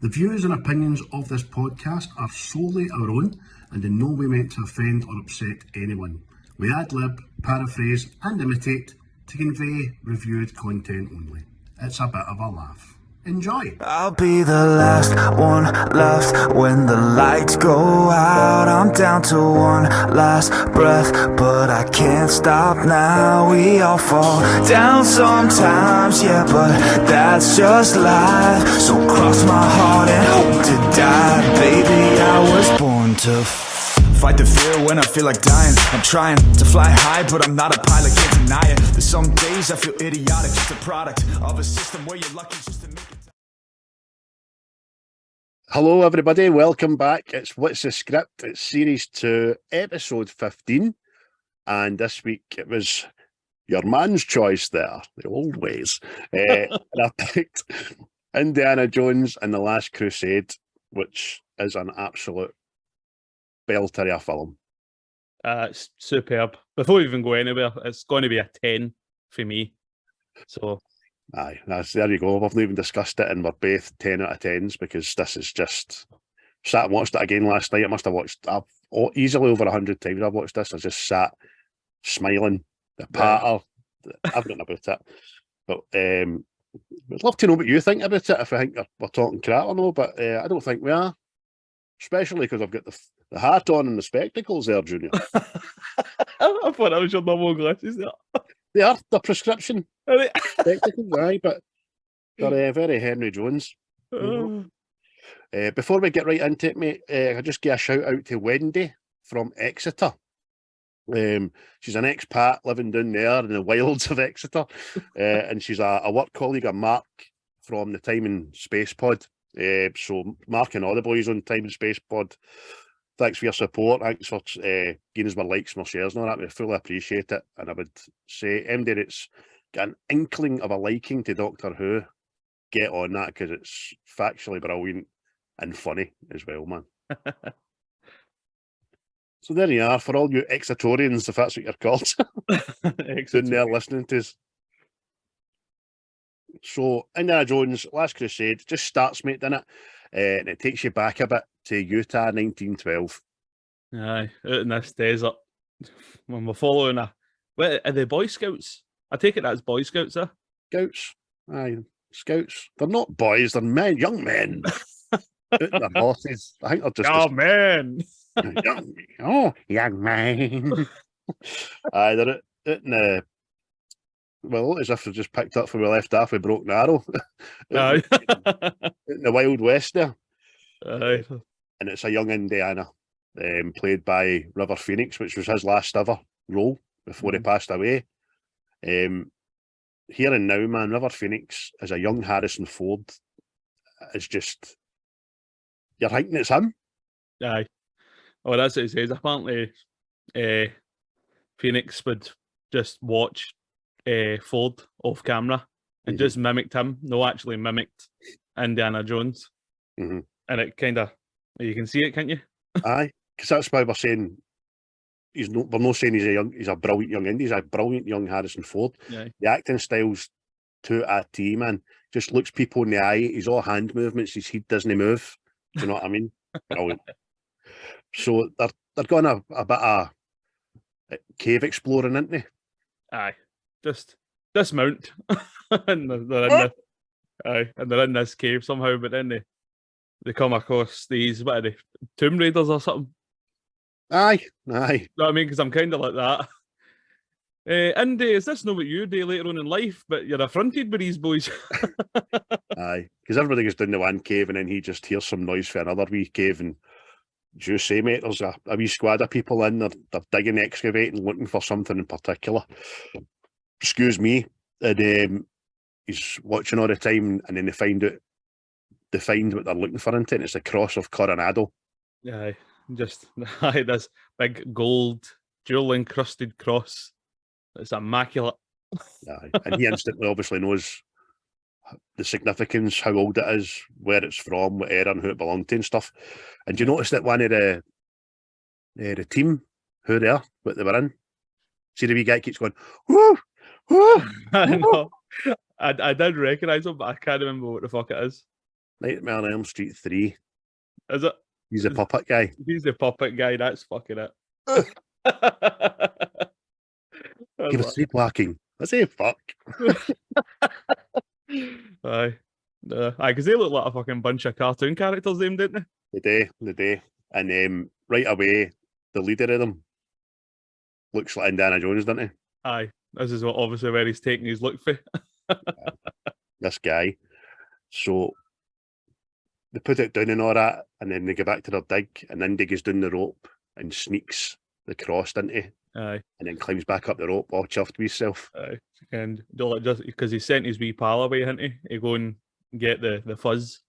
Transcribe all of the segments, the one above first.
The views and opinions of this podcast are solely our own and in no way meant to offend or upset anyone. We ad-lib, paraphrase and imitate to convey reviewed content only. It's a bit of a laugh. Enjoy! I'll be the last one left when the lights go out. I'm down to one last breath, but I can't stop now. We all fall down sometimes, yeah, but that's just life. So cross my heart and hope to die. Baby, I was born to fight the fear when I feel like dying. I'm trying to fly high, but I'm not a pilot, can't deny it. There's some days I feel idiotic, just a product of a system where you're lucky just to make it. Hello everybody, welcome back. It's What's the Script? It's Series 2, Episode 15. And this week it was your man's choice there, the old ways. And I picked Indiana Jones and the Last Crusade, which is an absolute belter of a film. It's superb. Before we even go anywhere, it's going to be a 10 for me. So, Aye, there you go. We've not even discussed it, and we're both 10 out of 10s because this is just. Sat and watched it again last night. I must have watched easily over 100 times. I've watched this. I just sat smiling, the patter, everything about it. But I'd love to know what you think about it. If I think we're talking crap or no, but I don't think we are. Especially because I've got the hat on and the spectacles there, Junior. I thought that was your normal glasses there. They are the prescription Are they? spectacles, aye, but they're very Henry Jones. Before we get right into it, mate, I just give a shout out to Wendy from Exeter. She's an expat living down there in the wilds of Exeter, and she's a work colleague of Mark from the Time and Space Pod. So Mark and all the boys on Time and Space Pod, thanks for your support. Thanks for giving us my likes, my shares and all that. We fully appreciate it. And I would say, MD, it's got an inkling of a liking to Doctor Who. Get on that because it's factually brilliant and funny as well, man. So there you are, for all you Exetorians, if that's what you're called, sitting there listening to us. So Indiana Jones, Last Crusade, just starts, mate, doesn't it? And it takes you back a bit to Utah, 1912. Aye, out in this desert. When we're following are they Boy Scouts? I take it that's Boy Scouts, eh? Scouts, aye, Scouts. They're not boys, they're men, young men. Out in their horses. I think they're just... Oh, man! young man. Aye, they're out in the... Well, as if they just picked up where we left off with Broken Arrow. Aye. In the Wild West there. Aye. And it's a young Indiana, played by River Phoenix, which was his last ever role before he passed away. Here and now, man, River Phoenix as a young Harrison Ford is just... You're thinking it's him? Aye. Oh, that's what it says. Apparently, Phoenix would just watch Ford off camera and just mimicked him. No, actually mimicked Indiana Jones. And it kind of, you can see it, can't you? Aye, because that's why we're saying we're not saying he's a brilliant young Indy. He's a brilliant young Harrison Ford. Aye. The acting style's to a T, man. Just looks people in the eye. He's all hand movements. His head doesn't move. Do you know what I mean? Brilliant. So they're going a bit of cave exploring, aren't they? Aye, just dismount, and they're in this cave somehow. But then they come across these, what are they, Tomb Raiders or something? Aye. You know what I mean? Because I'm kind of like that. Indy, is this not what you do later on in life? But you're affronted by these boys. Aye, because everybody goes down the one cave and then he just hears some noise for another wee cave, and as you say, mate, there's a wee squad of people in there. They're digging, excavating, looking for something in particular. Excuse me. And he's watching all the time, and then they find what they're looking for into it, and it's the cross of Coronado. Aye, just this big gold jewel encrusted cross. It's immaculate. Aye. And he instantly obviously knows the significance, how old it is, where it's from, what era and who it belonged to and stuff. And you notice that one of the team, who they are, what they were in, see the wee guy keeps going, whoo, whoo. I know. I did recognise him, but I can't remember what the fuck it is. Nightmare on Elm Street 3. Is it? He's a puppet guy. He's the puppet guy. That's fucking it. He was sleepwalking. I say fuck. Aye. Because they look like a fucking bunch of cartoon characters, them, didn't they? They do. And right away, the leader of them looks like Indiana Jones, doesn't he? Aye. This is obviously where he's taking his look for. This guy. So they put it down and all that, and then they go back to their dig, and Indy goes down the rope and sneaks the cross, doesn't he? Aye. And then climbs back up the rope, all chuffed with himself. Aye. And just because he sent his wee pal away, hadn't he? He go and get the fuzz.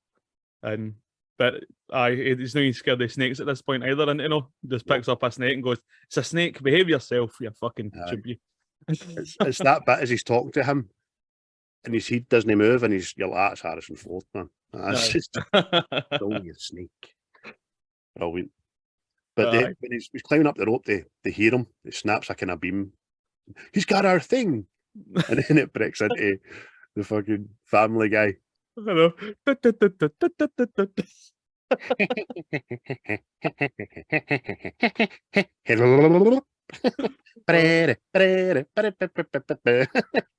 But he's not even scared of snakes at this point either, isn't he? No? Just picks up a snake and goes, "It's a snake, behave yourself, you fucking chippy." It's that bit as he's talking to him, and his head doesn't move, and you're like, "That's Harrison Ford, man. That's just you snake." Brilliant. But when he's climbing up the rope, they hear him. It snaps a kind of beam. He's got our thing, and then it breaks into the fucking Family Guy. I know.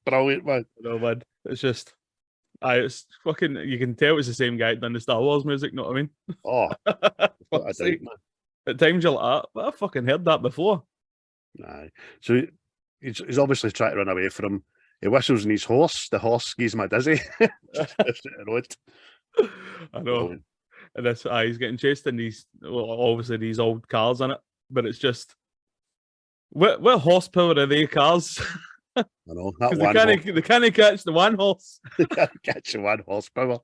Brilliant, man. No, man. It's just, it's fucking. You can tell it's the same guy that done the Star Wars music. Know what I mean? Oh, what a doubt, man. At times you're like, but I've fucking heard that before. Nah. So he's obviously trying to run away from him. He whistles in his horse. The horse gives him a dizzy. The road. I know. And this, he's getting chased in these, obviously these old cars in it. But it's just, what horsepower are they cars? I know. They can't catch the one horse. They can't catch the one horsepower.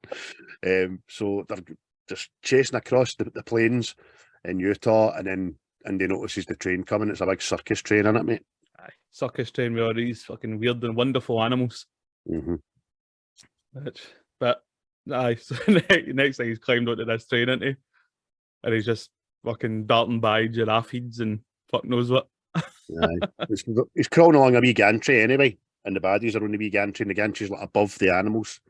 So they're just chasing across the plains in Utah, and then Indy notices the train coming. It's a big circus train, isn't it, mate? Aye. Circus train with all these fucking weird and wonderful animals. Mm-hmm. But aye, so next thing he's climbed onto this train, isn't he? And he's just fucking darting by giraffe heads and fuck knows what. Aye. He's crawling along a wee gantry anyway, and the baddies are on the wee gantry, and the gantry's like above the animals,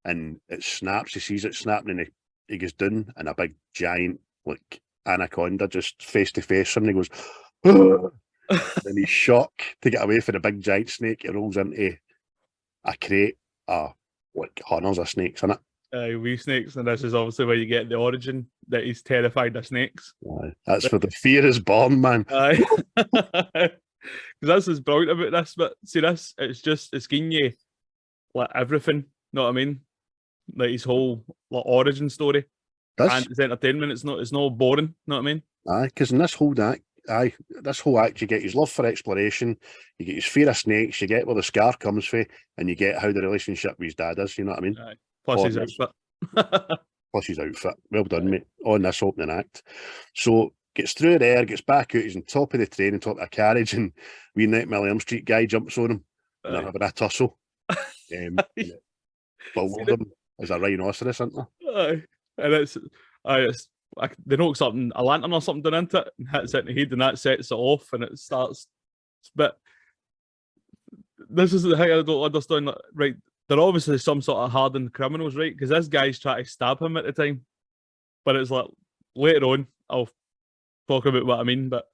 and it snaps. He sees it snapping, and he goes down, and a big giant like anaconda just face to face from him. He goes, and he's shocked to get away from the big giant snake. He rolls into a crate like hundreds of snakes in it. Wee snakes, and this is obviously where you get the origin that he's terrified of snakes. That's where the fear is born, man. Because that's what's brilliant about this. But see, it's giving you like everything. Know what I mean? Like his whole like origin story. And it's entertainment. It's not boring. Know what I mean? Because in this whole act, you get his love for exploration, you get his fear of snakes, you get where the scar comes from, and you get how the relationship with his dad is. You know what I mean? Plus his outfit. Plus his outfit. Well done, mate. On this opening act. So gets through there, gets back out. He's on top of the train, on top of a carriage, and wee Nightmare on Elm Street guy jumps on him, and they're having a tussle. Below them is a rhinoceros, isn't there? And they knock something, a lantern or something down into it, and hits it in the head, and that sets it off, and it starts. But this is the thing I don't understand. Like, right, they're obviously some sort of hardened criminals, right? Because this guy's trying to stab him at the time. But it's like later on, I'll talk about what I mean. But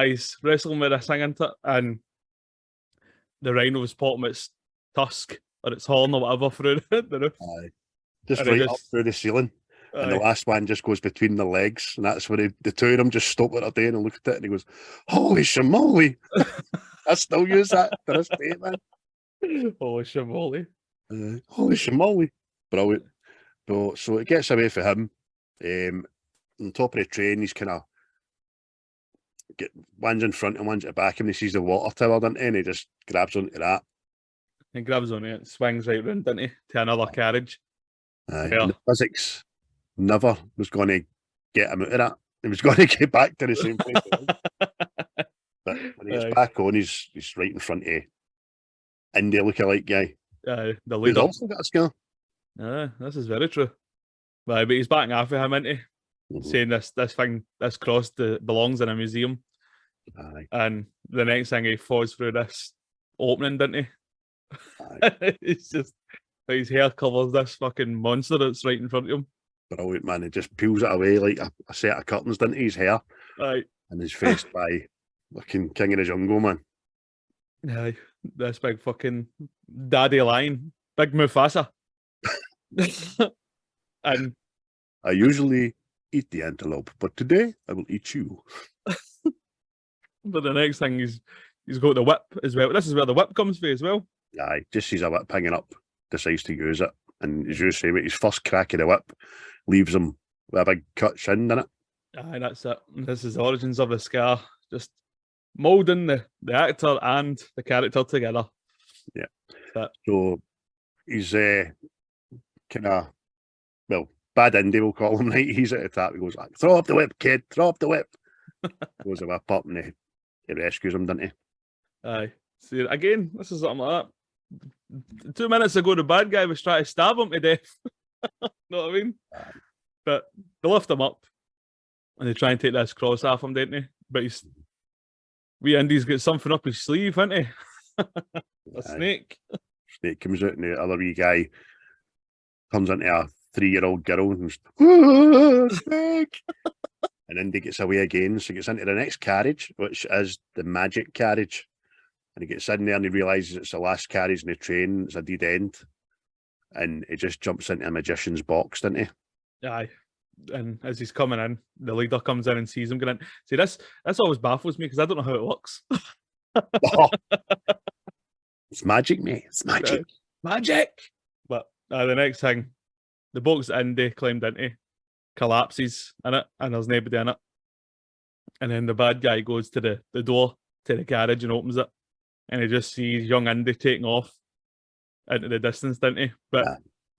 he's wrestling with this thing into it, and the rhino's popping its tusk or its horn or whatever through the roof. Just right up through the ceiling. And the last one just goes between the legs, and that's where the two of them just stop what they're doing and look at it, and he goes, "Holy shamoly!" I still use that to this day, man. Holy shamoly! Holy shamoly! Brilliant. So it gets away from him. On top of the train, he's kind of one's in front and one's at the back, and he sees the water tower, doesn't he? And he just grabs onto that. He grabs on it, swings right round, doesn't he, to another carriage. The physics never was going to get him out of that. He was going to get back to the same place. But when he's back on, he's right in front of Indy lookalike guy. The leader. He's also got a scar. This is very true. But he's backing after him, isn't he? Saying this cross belongs in a museum. And the next thing he falls through this opening, didn't he? It's just Like his hair covers this fucking monster that's right in front of him. Brilliant, man. He just peels it away like a set of curtains into his hair. Aye. And is faced by fucking King of the Jungle, man. Aye. This big fucking daddy lion. Big Mufasa. And I usually eat the antelope, but today I will eat you. but the next thing he's got the whip as well. This is where the whip comes from as well. Aye, just sees a whip hanging up, decides to use it. And as you say, his first crack of the whip leaves him with a big cut shin in it. Aye, that's it. This is the origins of the scar. Just moulding the actor and the character together. Yeah. But, so he's kind of, well, bad Indy, we'll call him, right? He's at the top. He goes, like, throw up the whip, kid, throw up the whip. Goes the whip up and he rescues him, doesn't he? Aye. See, again, this is something like that. 2 minutes ago, the bad guy was trying to stab him to death. Know what I mean? But they lift him up and they try and take this cross off him, don't they? But wee Indy's got something up his sleeve, hasn't he? A snake. Snake comes out and the other wee guy turns into a 3-year-old girl and goes, snake! And Indy gets away again, so he gets into the next carriage, which is the magic carriage. And he gets in there and he realises it's the last carriage in the train, it's a dead end. And he just jumps into a magician's box, doesn't he? Aye. And as he's coming in, the leader comes in and sees him going in. See, this always baffles me because I don't know how it works. Oh. It's magic, mate. It's magic. Magic! But the next thing, the box that Indy climbed into collapses in it, and there's nobody in it. And then the bad guy goes to the door to the garage and opens it, and he just sees young Indy taking off into the distance, doesn't he? But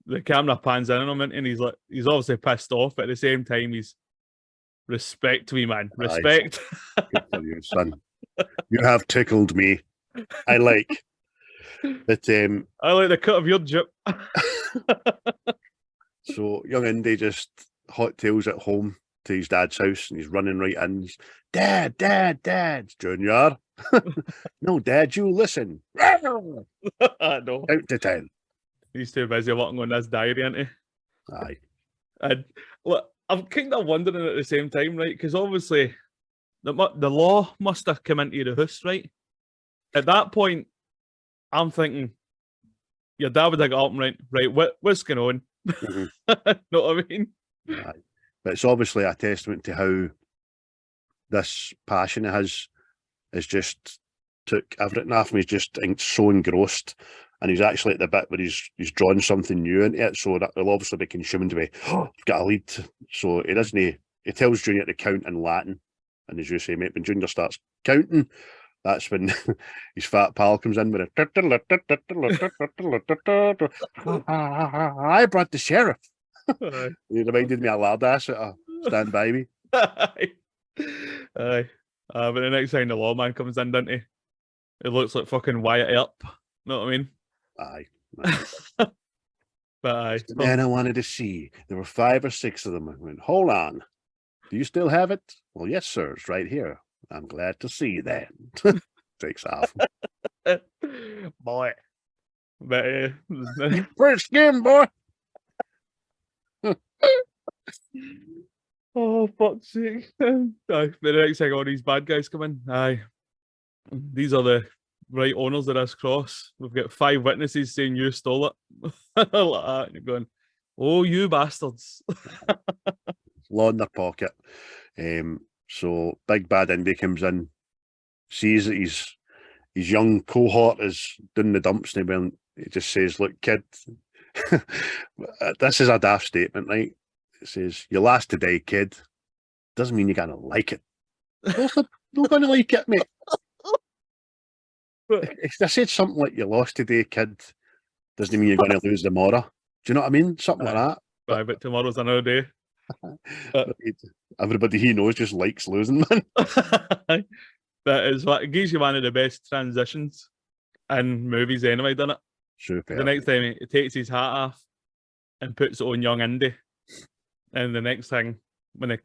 the camera pans in on him, and he's obviously pissed off, but at the same time, he's respect me, man. Respect. Good for you, son. You have tickled me. I like that. I like the cut of your jib. So young Indy just hot tails at home to his dad's house, and he's running right in. He's, Dad, Junior. No, Dad, you listen. I know. Out to 10. He's too busy working on this diary, isn't he? Aye. And look, I'm kind of wondering at the same time, right? Because obviously the law must have come into the house, right? At that point, I'm thinking, your dad would have got up and right, what's going on? Mm-hmm. Know what I mean? Aye. But it's obviously a testament to how this passion of his has just took everything off him. He's just so engrossed, and he's actually at the bit where he's drawn something new into it, so that will obviously be consumed by, oh, I've got a lead. So he doesn't. He tells Junior to count in Latin, and as you say, mate, when Junior starts counting, that's when his fat pal comes in with a I brought the sheriff. He reminded me of Lardass at a Stand By Me. Aye. But the next time the lawman comes in, doesn't he? It looks like fucking Wyatt Earp. Know what I mean? Aye. But aye. The man I wanted to see. There were 5 or 6 of them. I went, hold on. Do you still have it? Well, yes, sir. It's right here. I'm glad to see that. Takes off. Boy. But First skin, boy. oh, fuck's sake. Aye. But the next thing all these bad guys come in. Aye. These are the right owners of this cross. We've got 5 witnesses saying you stole it. Like that. And you're going, oh, you bastards. Law in their pocket. So Big Bad Indy comes in, sees that his young cohort is doing the dumps, and he just says, look, kid, this is a daft statement, right? It says, you last today, kid. Doesn't mean you're going to like it. Not going to like it, mate. If I said something like, you lost today, kid, doesn't mean you're going to lose tomorrow. Do you know what I mean? Something like that. Aye, but tomorrow's another day. Everybody he knows just likes losing, man. That is what gives you one of the best transitions in movies anyway, doesn't it? Super. The next time he takes his hat off and puts it on young Indy. And the next thing, when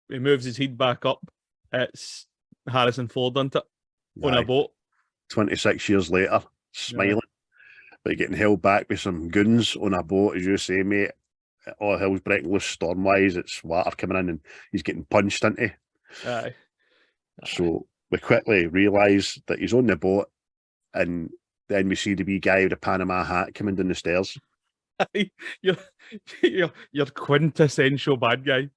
he moves his head back up, it's Harrison Ford, isn't it? On a boat. 26 years later, smiling. but getting held back by some goons on a boat, as you say, mate. All hell's breaking loose storm-wise. It's water coming in and he's getting punched into. Aye. So we quickly realise that he's on the boat, and then we see the wee guy with the Panama hat coming down the stairs. You're quintessential bad guy.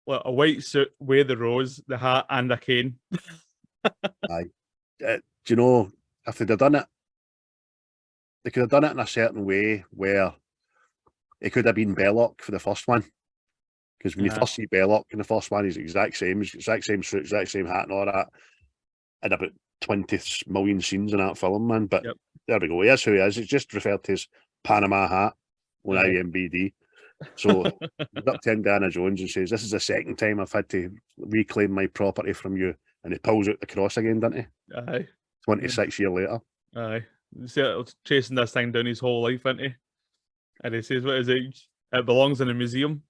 Like a white suit, wear the rose, the hat, and a cane. Aye. Do you know, if they'd have done it, they could have done it in a certain way where it could have been Belloc for the first one. Because when you first see Belloc in the first one, he's the exact same suit, exact same hat and all that. And about 20 million scenes in that film, man. But there we go. He is who he is. It's just referred to as Panama hat on IMDb. So he's up to Indiana Jones and says, "This is the second time I've had to reclaim my property from you." And he pulls out the cross again, doesn't he? Aye. 26 years later. Aye. See, chasing this thing down his whole life, isn't he? And he says, "What is it? It belongs in a museum."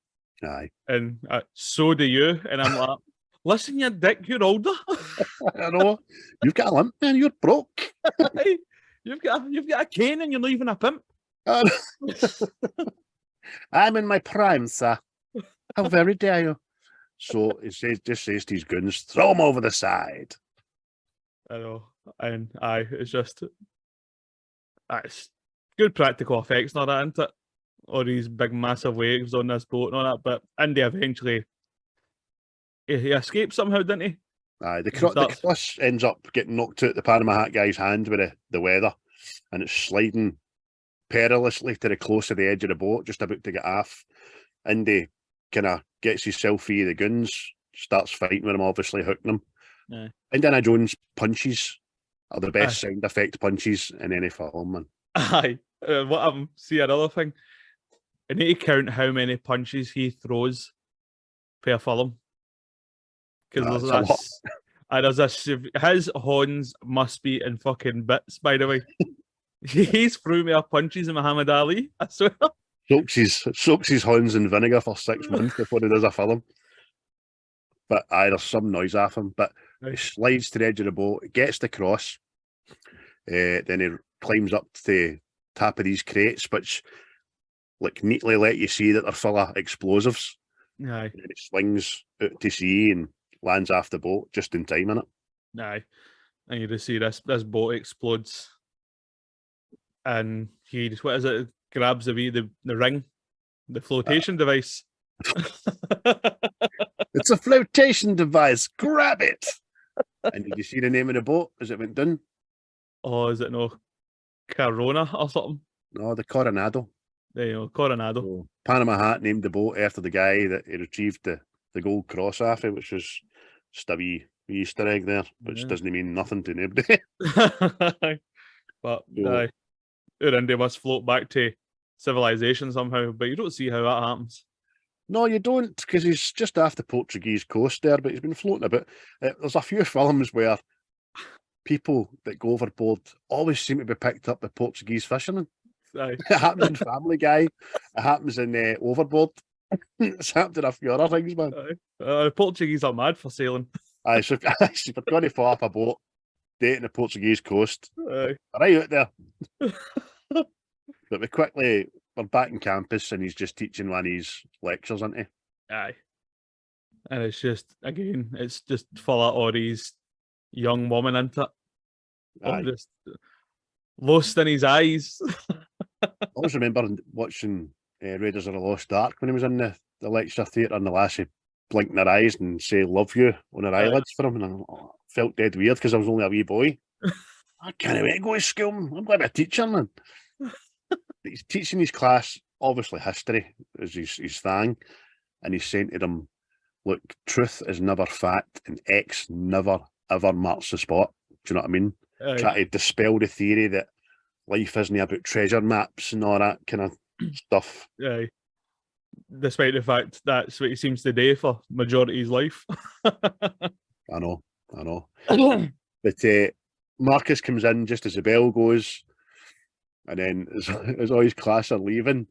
Aye. And so do you. And I'm like, listen, you dick, you're older. I know. You've got a limp, man. You're broke. You've got a cane and you're not even a pimp. I'm in my prime, sir. How very dare you? So it just says to his goons, throw him over the side. I know. And it's just, it's good practical effects, not that, isn't it? All these big massive waves on this boat and all that, but Indy eventually he escapes somehow, didn't he? Aye, the cross ends up getting knocked out the Panama hat guy's hand with the weather, and it's sliding perilously to the close to the edge of the boat, just about to get off. Indy kind of gets himself free of the goons, starts fighting with him, obviously hooking him. Yeah. Indiana Jones punches are the best sound effect punches in any film, man. Aye. See another thing. I need to count how many punches he throws per film. Because there's his horns must be in fucking bits, by the way. He's threw me off punches in Muhammad Ali, I swear. Soaks his horns in vinegar for 6 months before he does a film. But there's some noise off him. But he slides to the edge of the boat, gets the cross, then he climbs up to the top of these crates, which neatly let you see that they're full of explosives. Aye. And then it swings out to sea and lands off the boat just in time, innit? Aye. And you just see this boat explodes. And he just, grabs the ring, the flotation device. It's a flotation device, grab it! And did you see the name of the boat as it went down? Oh, is it no Corona or something? No, the Coronado. There you go, Coronado. So, Panama Hat named the boat after the guy that he retrieved the gold cross off it, which was just a wee Easter egg there, which doesn't mean nothing to nobody. But Indy must float back to civilization somehow, but you don't see how that happens. No, you don't, because he's just off the Portuguese coast there, but he's been floating about. There's a few films where people that go overboard always seem to be picked up by Portuguese fishermen. Aye. It happens in Family Guy. It happens in Overboard. It's happened in a few other things, man. The Portuguese are mad for sailing. Aye, so if you're going to fall off a boat, dating the Portuguese coast, Aye. right out there. But we're back in campus and he's just teaching one of his lectures, isn't he? Aye. And it's just, again, it's just full of all these young women into it. All just lost in his eyes. I always remember watching Raiders of the Lost Ark when he was in the lecture theatre and the lassie blinking her eyes and say love you on her eyelids for him, and I felt dead weird because I was only a wee boy. I can't wait to go to school. I'm going to be a teacher, man. He's teaching his class, obviously history is his thing, and he's saying to them, look, truth is never fact and X never ever marks the spot. Do you know what I mean? Try to dispel the theory that life isn't about treasure maps and all that kind of stuff. Aye. Despite the fact that's what he seems to do for majority of his life. I know. But Marcus comes in just as the bell goes, and then as all his class are leaving,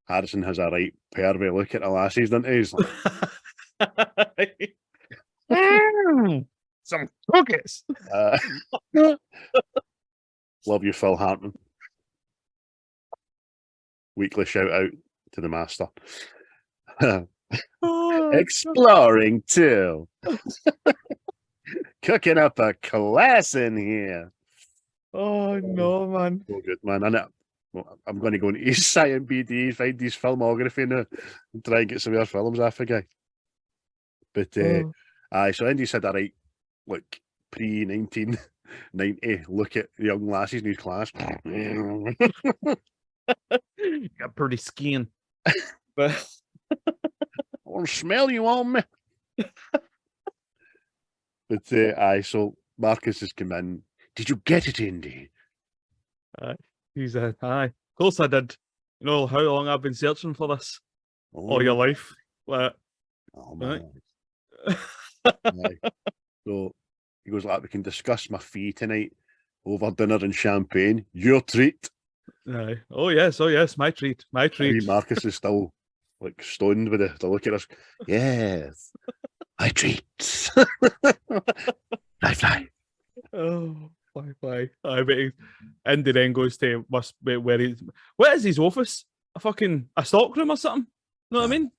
Harrison has a right pervy look at the lassies, doesn't he? He's like, some cookies. Love you, Phil Hartman. weekly shout out to the master. Oh, Exploring too. Cooking up a class in here. oh no, man. So good, man. I'm going to go into his IMDb, find his filmography now, and try and get some of their films off a guy. But so Andy said, all right, look, pre-1990, look at the young lasses in his class. Got pretty skin. But I want to smell you on me. But so Marcus has come in. Did you get it, Indy? he's aye. Of course I did. You know how long I've been searching for this? All your life. Like, Oh man. So he goes, like, we can discuss my fee tonight over dinner and champagne. Your treat. aye. Oh yes, my treat. My I treat. mean, Marcus is still like stoned with the look at us. Yes, my treat. Fly. Oh, fly. I bet Indy then goes to must be where he's. What is his office? A stockroom or something? You know what I mean?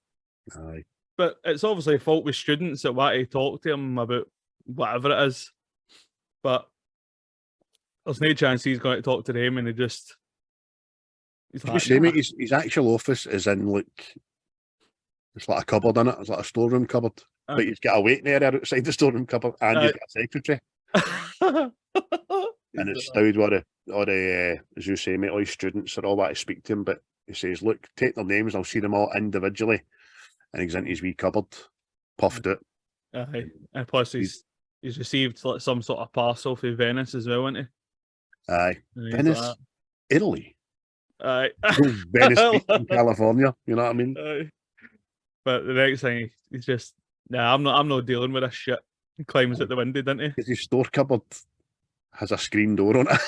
Aye. But it's obviously a fault with students that want to talk to him about whatever it is. But there's no chance he's going to talk to them, and he's Did you like, say, nah. mate, his actual office is in like, it's like a cupboard in it. It's like a storeroom cupboard. But he's got a waiting area outside the storeroom cupboard, and he's got a secretary. And it's stowed with all the as you say, mate, all his students are all want to speak to him. But he says, look, take their names, I'll see them all individually. And he's into his wee cupboard, puffed out. Aye. And plus he's received like some sort of parcel from Venice as well, isn't he? Aye. And he's Venice, like, Italy. aye. Venice Beach in California, you know what I mean? Aye. But the next thing he's just, nah, I'm not dealing with this shit. He climbs out the window, doesn't he? Because his store cupboard has a screen door on it.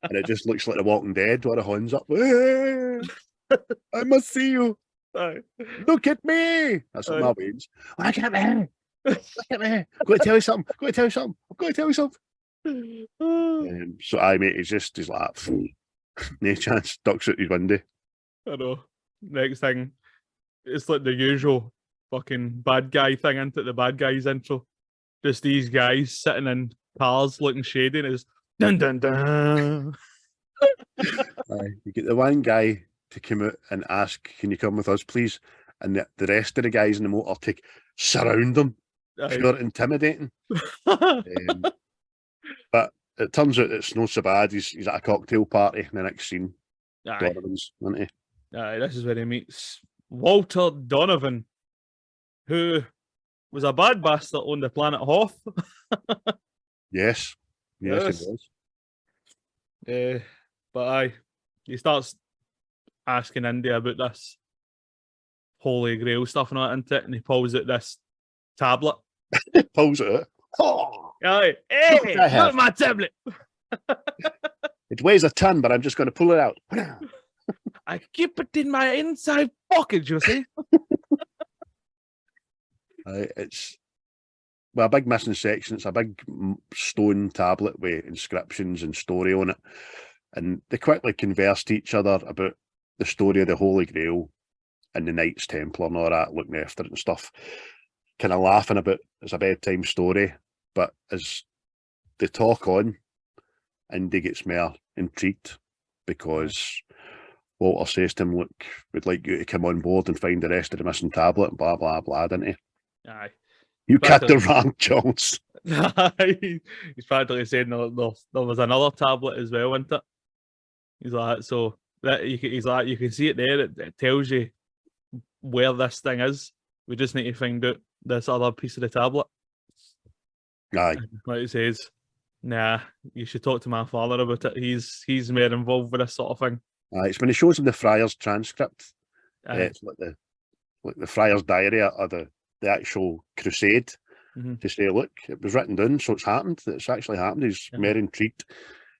And it just looks like The Walking Dead, where the horns up. I must see you. Aye. Look at me. That's what Aye. my waves. Look at me. Look at me. I'm going to tell you something. I'm going to tell you something. I'm going to tell you something. So I mate, he's like, no chance, ducks out his window. I know. Next thing, it's like the usual fucking bad guy thing into the bad guys intro. Just these guys sitting in cars looking shady, and it's dun dun dun. You get the one guy to come out and ask, can you come with us, please? And the rest of the guys in the motor surround them. Pure intimidating. But it turns out it's not so bad. He's at a cocktail party in the next scene. Donovan's, isn't he? Aye, this is where he meets Walter Donovan, who was a bad bastard on the planet Hoth. Yes, he was. But aye, he starts asking Indy about this Holy Grail stuff and all that into it, and he pulls out this tablet. Pulls it out. Oh, Aye, hey, look my tablet. It weighs a ton, but I'm just going to pull it out. I keep it in my inside pocket, you see. It's a big missing section. It's a big stone tablet with inscriptions and story on it. And they quickly converse to each other about the story of the Holy Grail and the Knights Templar and all that, looking after it and stuff. Kind of laughing about it's a bedtime story. But as they talk on, Indy gets more intrigued because Walter says to him, look, we'd like you to come on board and find the rest of the missing tablet and blah, blah, blah, didn't he? Aye. You got the wrong Jones. He's practically saying there was another tablet as well, wasn't it? He's like, so that he's like, you can see it there. It tells you where this thing is. We just need to find out this other piece of the tablet. Aye. Like he says, nah, you should talk to my father about it. He's more involved with this sort of thing. Aye, it's when he shows him the Friar's transcript. It's like the Friar's diary or the actual Crusade to say, look, it was written down, so it's happened. It's actually happened. He's more intrigued.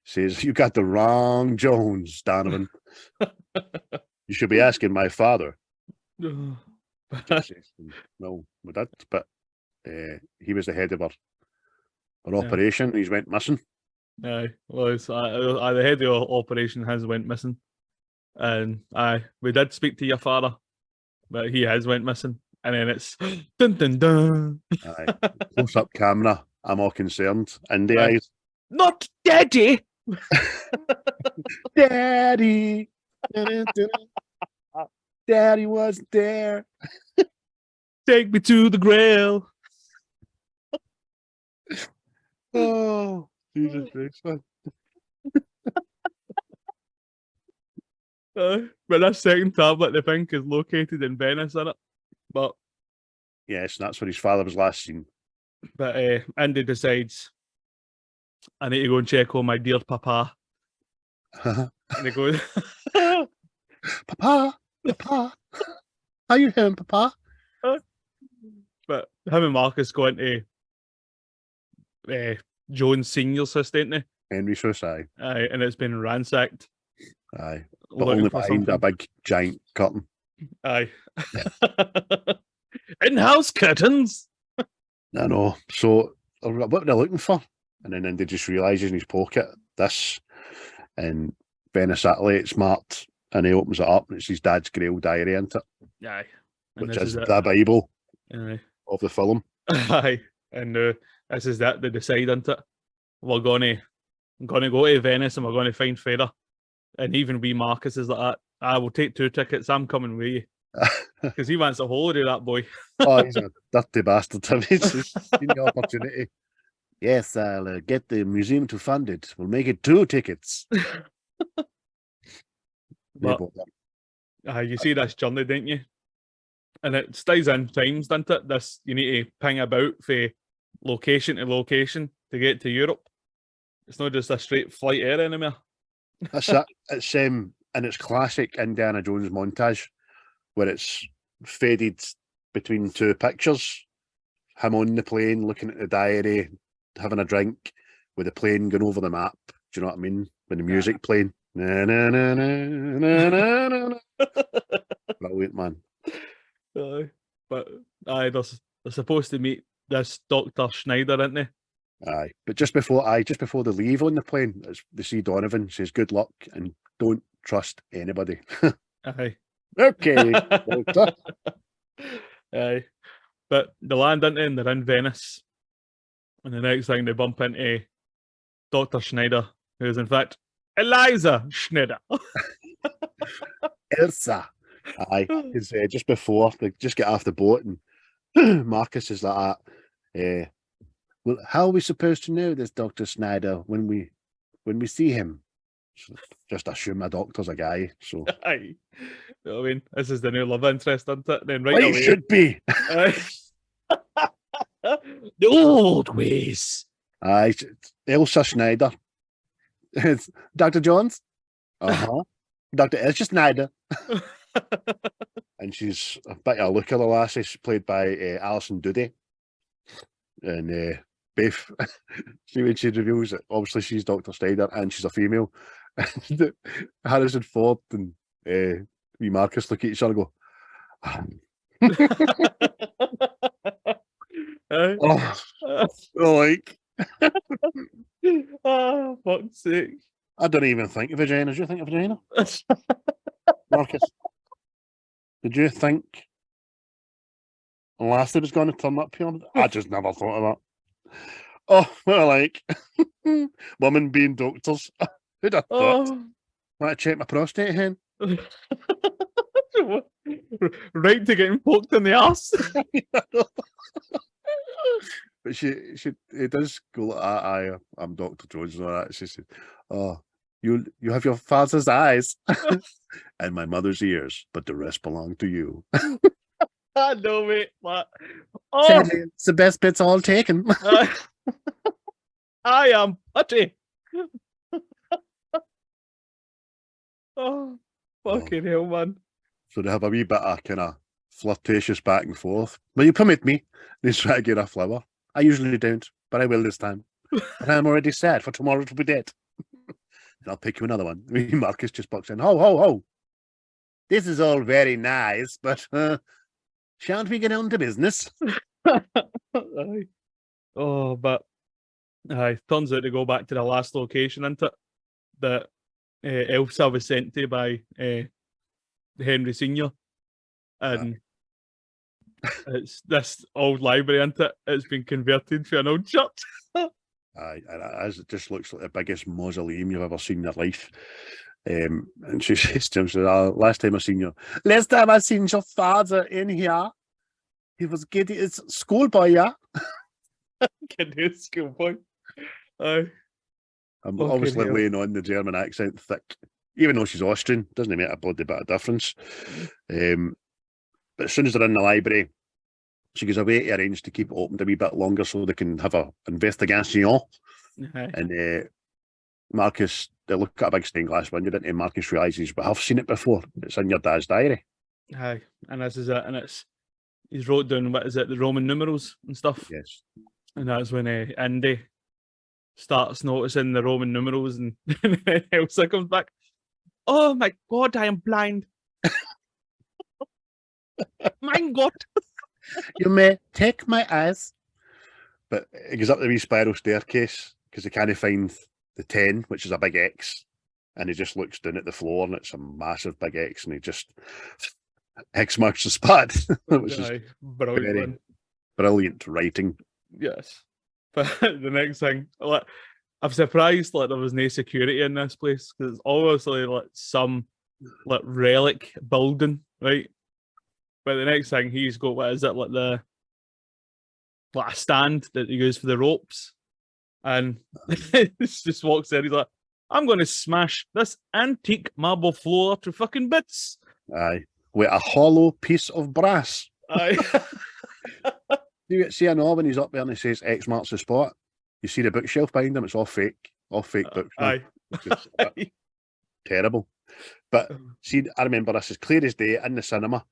Says, you got the wrong Jones, Donovan. You should be asking my father. Says, no, we did, but he was the head of our operation. He's went missing. Aye, well, the head of the operation has went missing. And we did speak to your father, but he has went missing. And then it's dun dun dun. Aye. Close up camera. I'm all concerned. In the Aye. eyes. Not Daddy. Daddy. Daddy wasn't there. Take me to the Grail. Oh, Jesus Christ, man. But that second tablet, they think, is located in Venice, in it. But Yes, that's where his father was last seen. Andy decides, I need to go and check on my dear papa. And he goes, Papa, how you doing, Papa? but him and Marcus go into Jones Senior's house, don't they? Henry Swiss, aye. Aye, and it's been ransacked. Aye. But Looking only for behind a something. big giant curtain. Aye. In-house curtains. I know. So what are they looking for? And then Indy just realises in his pocket this, and Venice Satellite's marked, and he opens it up and it's his dad's Grail diary into it, Aye. And which this is it. the Bible Aye. of the film. Aye. And this is that they decide into it. We're gonna go to Venice and we're gonna find Farah. And even wee Marcus is like that. I will take 2 tickets. I'm coming with you. Because he wants a holiday, that boy. Oh, he's a dirty bastard. He's seen the opportunity. Yes, I'll get the museum to fund it. We'll make it 2 tickets. But, you see this journey, don't you? And it stays in times, doesn't it? This, you need to ping about for location to location to get to Europe. It's not just a straight flight air anymore. That's it. It's and it's classic Indiana Jones montage where it's faded between 2 pictures. Him on the plane, looking at the diary, having a drink, with the plane going over the map. Do you know what I mean? When the music playing. Na, na, na, na, na, na, na, na. Brilliant, man. But they're supposed to meet this Dr. Schneider, aren't they? Aye, but just before they leave on the plane, they see Donovan, says good luck and don't trust anybody. Aye. Okay, Doctor. Aye. But they land into and they're in Venice. And the next thing they bump into Dr. Schneider, who is in fact Eliza Schneider. Elsa. Aye, because just before they just get off the boat and Marcus is like that. Well, how are we supposed to know this Dr. Schneider when we see him? So just assume my doctor's a guy. So Aye. You know what I mean? This is the new love interest, isn't it? Then right well, away. he should be. The old ways. Aye, Elsa Schneider. It's Dr. Jones. Dr. Elsa Schneider. And she's a bit of a looker, the lassie. She's played by Alison Doody. And Biff, see when she reveals that obviously she's Dr. Schneider and she's a female. And Harrison Ford and wee Marcus look at each other and go, like, oh, fuck's sake. I don't even think of vagina. Did you think of vagina? Marcus, did you think Lassie was going to turn up here? I just never thought of that. Oh, well, like, women being doctors. Who'd have thought? Want to check my prostate, hen? Right to getting poked in the arse. But it does go like that. I'm Dr. Jones and all that. She said, oh, you have your father's eyes and my mother's ears, but the rest belong to you. I know, mate. But, Sadly, it's the best bit's all taken. I am putty. Oh, fucking hell, man. So they have a wee bit of kind of flirtatious back and forth. Will you permit me? They try to get a flower. I usually don't, but I will this time. And I'm already sad, for tomorrow to be dead. And I'll pick you another one. Marcus just bucks in. Ho, ho, ho. This is all very nice, but shan't we get on to business? Oh, but turns out to go back to the last location, isn't it? That Elsa was sent to by Henry Senior, and it's this old library, isn't it? It's been converted to an old church. It just looks like the biggest mausoleum you've ever seen in your life. And she says to him, last time I seen your father in here, he was getting his schoolboy, yeah? Getting his schoolboy. I'm obviously laying on the German accent thick. Even though she's Austrian, doesn't make a bloody bit of difference. But as soon as they're in the library, she goes away to arrange to keep it open a wee bit longer so they can have an investigation. And Marcus, they look at a big stained glass window, and Marcus realises, but I've seen it before. It's in your dad's diary. Aye, and this is it. And he's wrote down, what is it, the Roman numerals and stuff. Yes. And that's when Indy starts noticing the Roman numerals, and Elsa comes back. Oh my God, I am blind. Mein Gott. You may take my eyes. But it goes up the wee spiral staircase because they can't find the 10, which is a big X. And he just looks down at the floor and it's a massive big X, and he just X marks the spot. Which is brilliant. Brilliant writing. Yes. But the next thing, I'm surprised there was no security in this place, because it's obviously some relic building, right? But the next thing, he's got, what is it, a stand that he uses for the ropes, and he just walks in. He's like, "I'm going to smash this antique marble floor to fucking bits." Aye, with a hollow piece of brass. Aye. See, I know when he's up there and he says X marks the spot, you see the bookshelf behind him. It's all fake books. Aye. Terrible. But see, I remember this as clear as day in the cinema,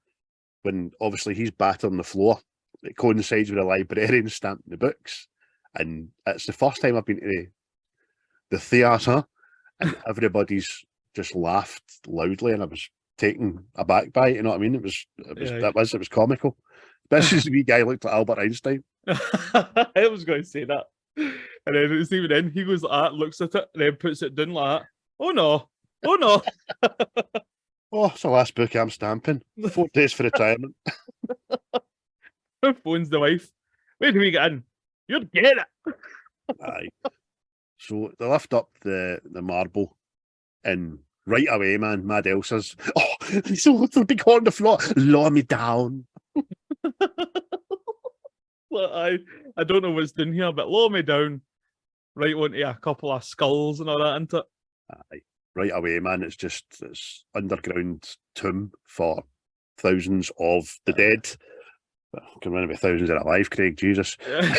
when obviously he's battering the floor. It coincides with the librarian stamping the books, and it's the first time I've been to the theatre, and everybody's just laughed loudly, and I was taken aback by it. You know what I mean? It was comical. Especially the wee guy looked like Albert Einstein. I was going to say that, and then it's even in. He goes like that, looks at it, and then puts it down like that. Oh no! Oh no! Oh, it's the last book I'm stamping. 4 days for retirement. Phones the wife. Where do we get in? You're getting it. Aye. So they lift up the marble, and right away, man, Mad Elsa's, oh, there's a little big hole on the floor. Lower me down. I don't know what's doing here, but lower me down right onto a couple of skulls and all that, isn't it? Aye. Right away, man. It's underground tomb for thousands of the dead. Well, can run about thousands that are alive, Craig. Jesus. Yeah.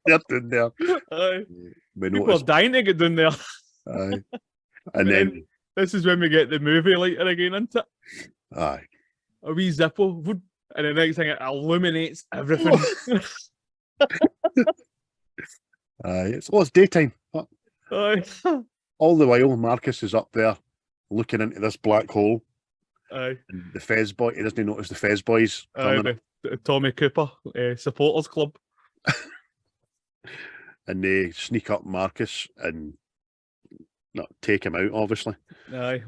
They're down there. Aye. People are dying to get down there. Aye. And then this is when we get the movie lighter again, isn't it? Aye. A wee Zippo, and the next thing, it illuminates everything. Aye. It's daytime. Aye. All the while, Marcus is up there looking into this black hole. Aye. And the Fez boy, he doesn't notice the Fez boys. The Tommy Cooper supporters club. And they sneak up Marcus and take him out, obviously. Aye.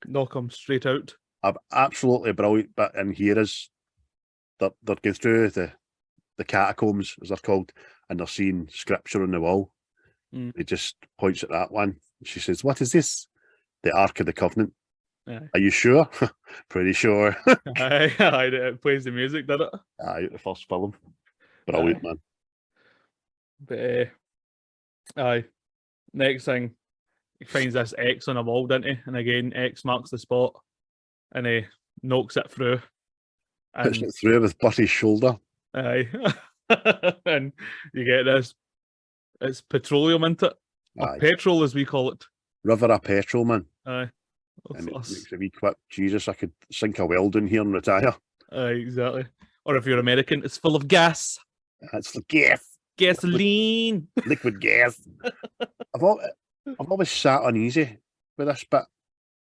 Knock him straight out. Absolutely brilliant bit in here is they're going through the catacombs, as they're called, and they're seeing scripture on the wall. He just points at that one. She says, "What is this?" The Ark of the Covenant. Aye. Are you sure? Pretty sure. Aye, it plays the music, did it? Aye, the first film. Brilliant, man. But aye. Next thing, he finds this X on a wall, doesn't he? And again, X marks the spot, and he knocks it through. Puts it through with Buddy's shoulder. Aye. And you get this. It's petroleum, isn't it? Or petrol, as we call it. River of petrol, man. Aye. And it makes a wee quip. Jesus, I could sink a well down here and retire. Aye, exactly. Or if you're American, it's full of gas. That's the gas. Gasoline. Liquid gas. I've always sat uneasy with this bit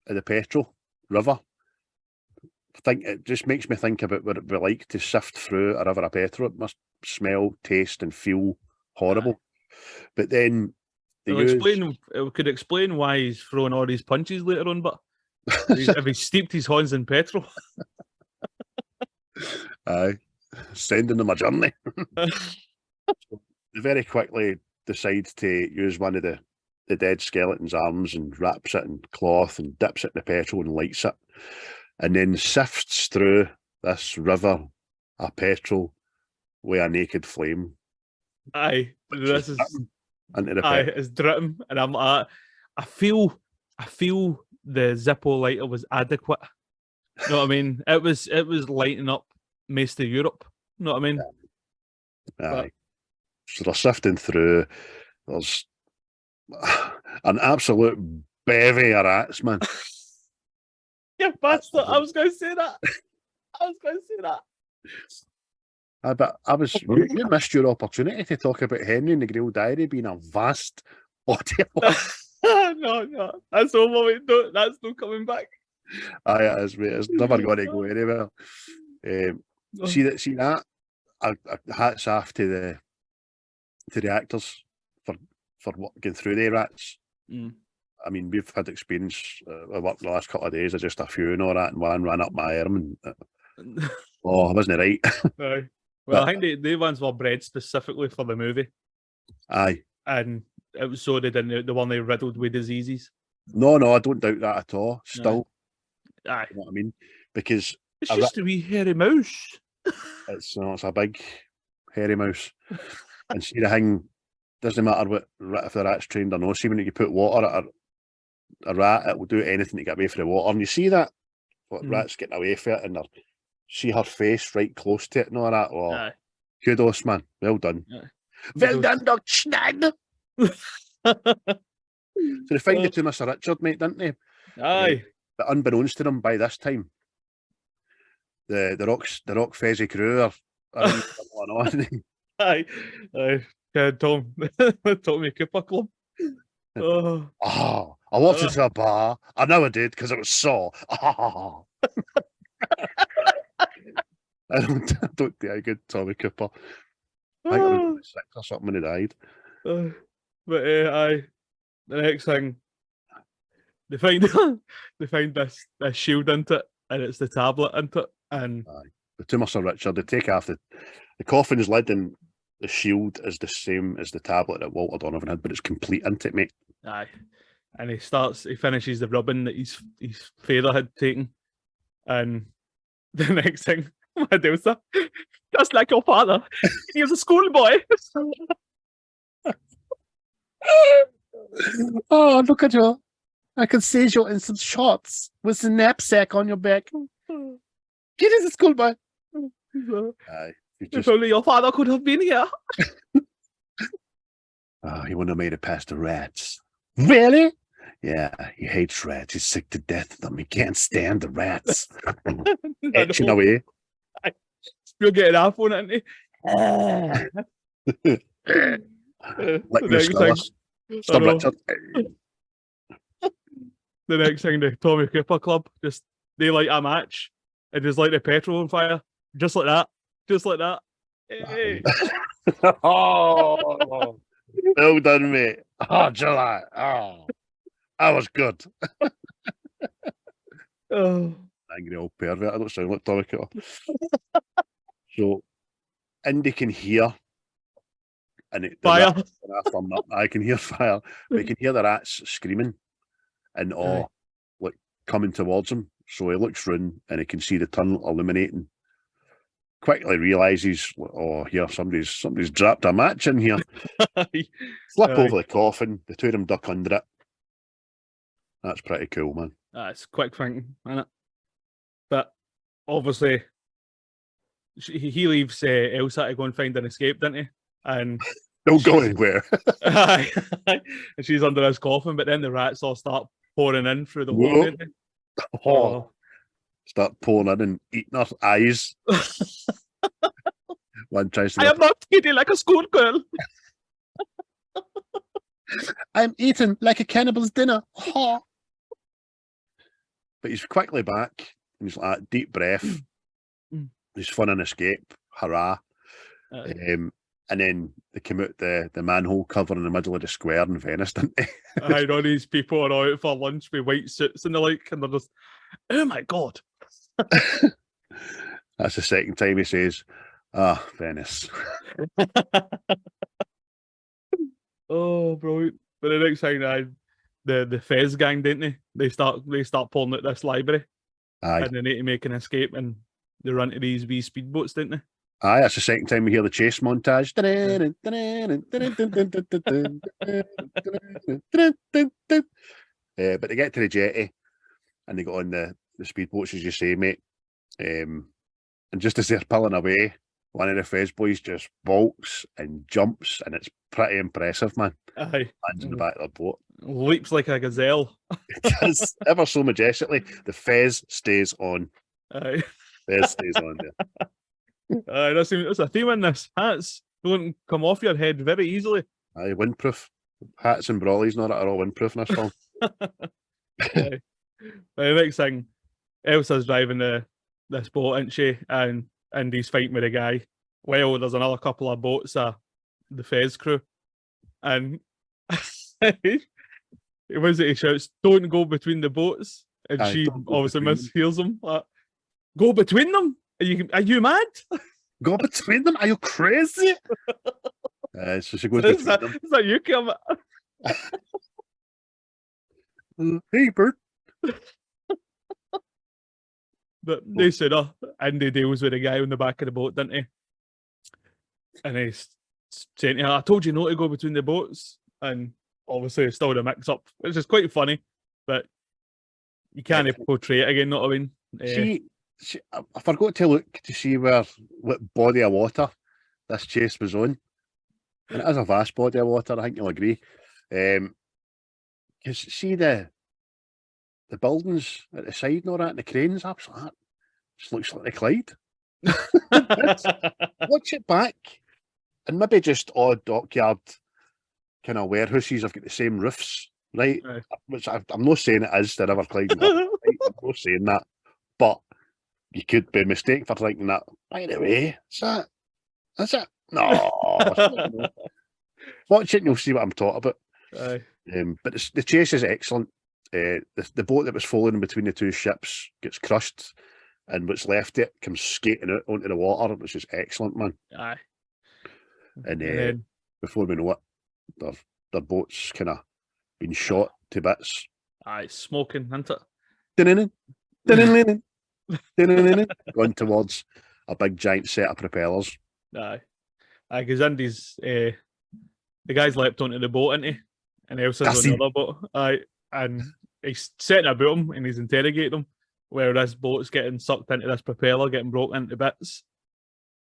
of the petrol river. I think it just makes me think about what it'd be like to sift through a river of petrol. It must smell, taste, and feel horrible. But then It could explain why he's throwing all these punches later on, but if he steeped his horns in petrol. Aye, sending them a journey. They very quickly decide to use one of the dead skeleton's arms and wraps it in cloth and dips it in the petrol and lights it, and then sifts through this river of petrol with a naked flame. Aye, this is into the it's dripping, and I'm I feel the Zippo lighter was adequate. You know what I mean? It was lighting up most of Europe. You know what I mean? Aye. So they're sifting through. There's an absolute bevy of rats, man. Yeah, bastard. I was going to say that. But you missed your opportunity to talk about Henry and the Grail Diary being a vast audio. No, that's over. That's not coming back. Aye, it is, mate. It's never going to go anywhere. See that? Hats off to the actors for working through the rats. I mean, we've had experience work the last couple of days of just a few and all that, and one ran up my arm, and I wasn't right. Aye. Well, I think they ones were bred specifically for the movie. Aye. And it was so they didn't the one they riddled with diseases. No, I don't doubt that at all. Still. Aye. You know what I mean? Because it's just a wee hairy mouse. It's a big hairy mouse. And see, the thing doesn't matter if the rat's trained or not. See, when you put water at a rat, it will do anything to get away from the water. And you see that? Rats getting away from it, and see her face right close to it and all that. Oh, kudos, man. Well done. Aye. Well done, Doc Schnag. So they find it to Mr. Richard, mate, didn't they? Aye. But unbeknownst to them by this time, the rock fezzy crew are going on. Aye. Tommy Cooper Club. I walked into a bar. I know I did because it was sore. I don't think I good Tommy Cooper. I think I was 6 or something when he died. But the next thing they find this shield into it, and it's the tablet into it, and the to Mr. Richard, they take off the coffin's lid, and the shield is the same as the tablet that Walter Donovan had, but it's complete into it, mate. Aye. And he finishes the rubbing that his father had taken, and the next thing, Medusa, just like your father, he was a schoolboy. Oh, look at you. I can see you in some shorts with a knapsack on your back. Get in the schoolboy. If only your father could have been here. He wouldn't have made it past the rats. Really? Yeah, he hates rats. He's sick to death of them. He can't stand the rats. Etching away. Still getting off on it, isn't he? Like Miss Willis. Stop Richard. The next thing, the Tommy Cooper Club, they light a match and just light the petrol on fire. Just like that. Hey. Oh, well done, mate. Oh, July. Oh, that was good. Angry old pervert. I don't sound like Tommy Cooper. So, Indy can hear. And fire. I can hear fire. But you can hear the rats screaming and like coming towards him. So he looks round and he can see the tunnel illuminating. Quickly realizes, here somebody's dropped a match in here. Flip over the coffin. The two of them duck under it. That's pretty cool, man. It's quick thinking, isn't it? But obviously, he leaves Elsa to go and find an escape, doesn't he? And don't go anywhere. And she's under his coffin, but then the rats all start pouring in through the hole. Start pouring in and eating her eyes. One tries to. I am not eating like a schoolgirl. I'm eating like a cannibal's dinner. But he's quickly back, and he's like, deep breath. He's fun and escape. Hurrah. And then they came out the manhole cover in the middle of the square in Venice, didn't they? I know these people are out for lunch with white suits and the like, and they're just, oh my god. That's the second time he says, Venice. Oh, brilliant. But the next thing, the Fez gang, didn't they? They start pulling out this library, Aye. and they need to make an escape, and they run to these wee speedboats, didn't they? Aye, that's the second time we hear the chase montage. But they get to the jetty and they got on the speedboats, as you say, mate. And just as they're pulling away, one of the Fez boys just bolts and jumps, and it's pretty impressive, man. Aye. Lands in the back of the boat. Leaps like a gazelle. It does, ever so majestically. The Fez stays on. Aye. Fez stays on there. Aye, that's a theme in this. Hats don't come off your head very easily. Aye, windproof. Hats and brollies, not at all windproof in this film. Aye. The next thing, Elsa's driving this boat, isn't she? And he's fighting with a guy. Well, there's another couple of boats, the Fez crew. And he shouts, "Don't go between the boats." And Aye, she don't go obviously between mishears him. Like, go between them? Are you mad? Go between them? Are you crazy? So she goes between them. Is that you, Kim? Hey, Bert. But they said, Andy deals with a guy on the back of the boat, didn't he? And he's saying to her, "I told you not to go between the boats." And obviously it's still a mix-up, which is quite funny, but you can't portray it again, not I mean. I forgot to look to see what body of water this chase was on. And it is a vast body of water, I think you'll agree. Because see the buildings at the side and all that, and the cranes, absolutely, that just looks like the Clyde. Watch it back, and maybe just odd dockyard kind of warehouses have got the same roofs, right? Which I'm not saying it is the River Clyde. Right? I'm not saying that, but you could be mistaken for thinking that. By the way, is it? No. Watch it and you'll see what I'm talking about. Aye. But the chase is excellent. The boat that was falling between the two ships gets crushed, and what's left it comes skating out onto the water, which is excellent, man. Aye. And then, before we know it, their boat's kind of been shot to bits. Aye, smoking, isn't it? Going towards a big giant set of propellers. Aye. Because Andy's the guy's leapt onto the boat, isn't he? And Elsa's on the other boat. Aye. And he's setting about him and he's interrogating him, where this boat's getting sucked into this propeller, getting broken into bits.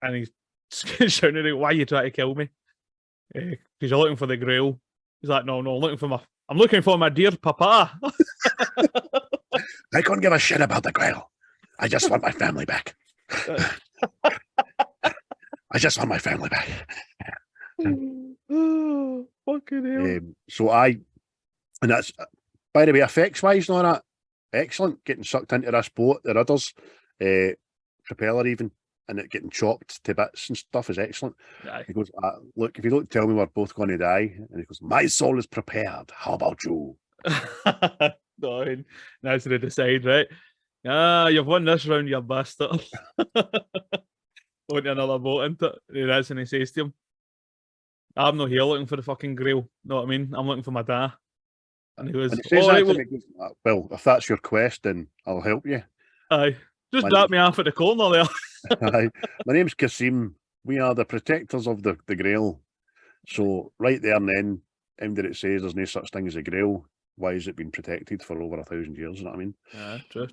And he's shouting at him, "Why are you trying to kill me? Because you're looking for the Grail." He's like, "No, I'm looking for my dear papa." I couldn't give a shit about the Grail. I just want my family back. I just want my family back. Oh, fucking hell. And that's, by the way, effects-wise and all that, excellent. Getting sucked into this boat, the rudders, propeller even, and it getting chopped to bits and stuff is excellent. Aye. He goes, "Look, if you don't tell me we're both going to die," and he goes, "My soul is prepared. How about you?" No, and now to decide, right? You've won this round, you bastard. Onto another boat, into it. That's when he says to him, "I'm not here looking for the fucking Grail. Know what I mean? I'm looking for my dad." And he goes, "Well, if that's your quest, then I'll help you." Aye. Just drop me off at the corner there. Aye. My name's Kasim. We are the protectors of the Grail. So right there and then, that it says there's no such thing as a Grail, why has it been protected for over 1,000 years? You know what I mean? Yeah, true.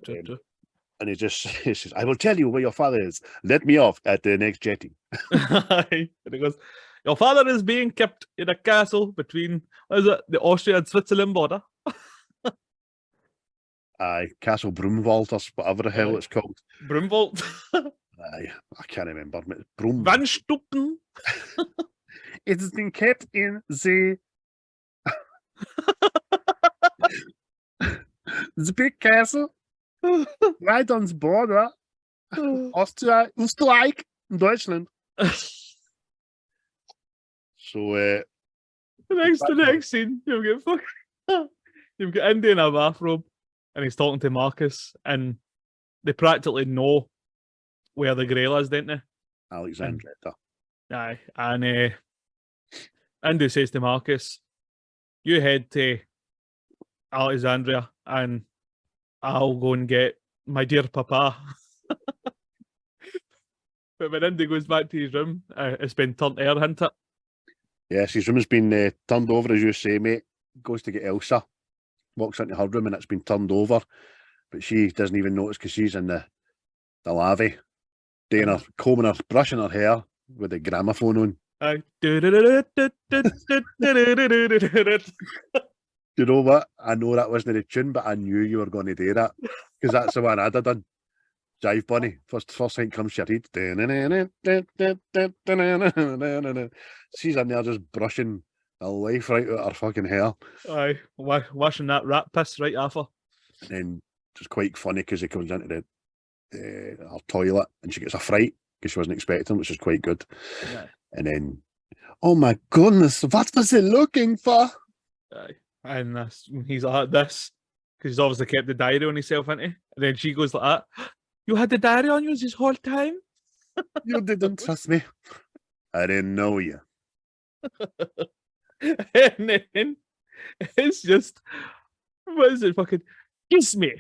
And he says, "I will tell you where your father is. Let me off at the next jetty." And he goes, "Your father is being kept in a castle between, the Austria and Switzerland border." Aye, Castle Broomwald or whatever the hell it's called. Broomwald. Aye, I can't remember. Broom. Van Stuppen. It has been kept in the the big castle right on the border. Austria, Österreich, Deutschland. So The next scene, you've got Indy in a bathrobe, and he's talking to Marcus, and they practically know where the Grail is, don't they? Alexandria. Aye, and Indy says to Marcus, "You head to Alexandria, and I'll go and get my dear papa." But when Indy goes back to his room, it's been turned air, hasn't it? Yes, his room has been turned over, as you say, mate. Goes to get Elsa, walks into her room, and it's been turned over. But she doesn't even notice because she's in the lavvy, doing her, combing her, brushing her hair with the gramophone on. Aye. You know what? I know that wasn't the tune, but I knew you were going to do that because that's the one I'd have done. Jive Bunny. First thing comes to your head. She's in there just brushing the life right out of her fucking hair. Aye, washing that rat piss right off her. And then it's quite funny because he comes into her toilet and she gets a fright because she wasn't expecting, which is quite good. Aye. And then, oh my goodness, what was he looking for? Aye. And he's like this because he's obviously kept the diary on himself, hasn't he? And then she goes like that. You had the diary on you this whole time? You didn't trust me. I didn't know you. And then it's just, what is it? Fucking kiss me.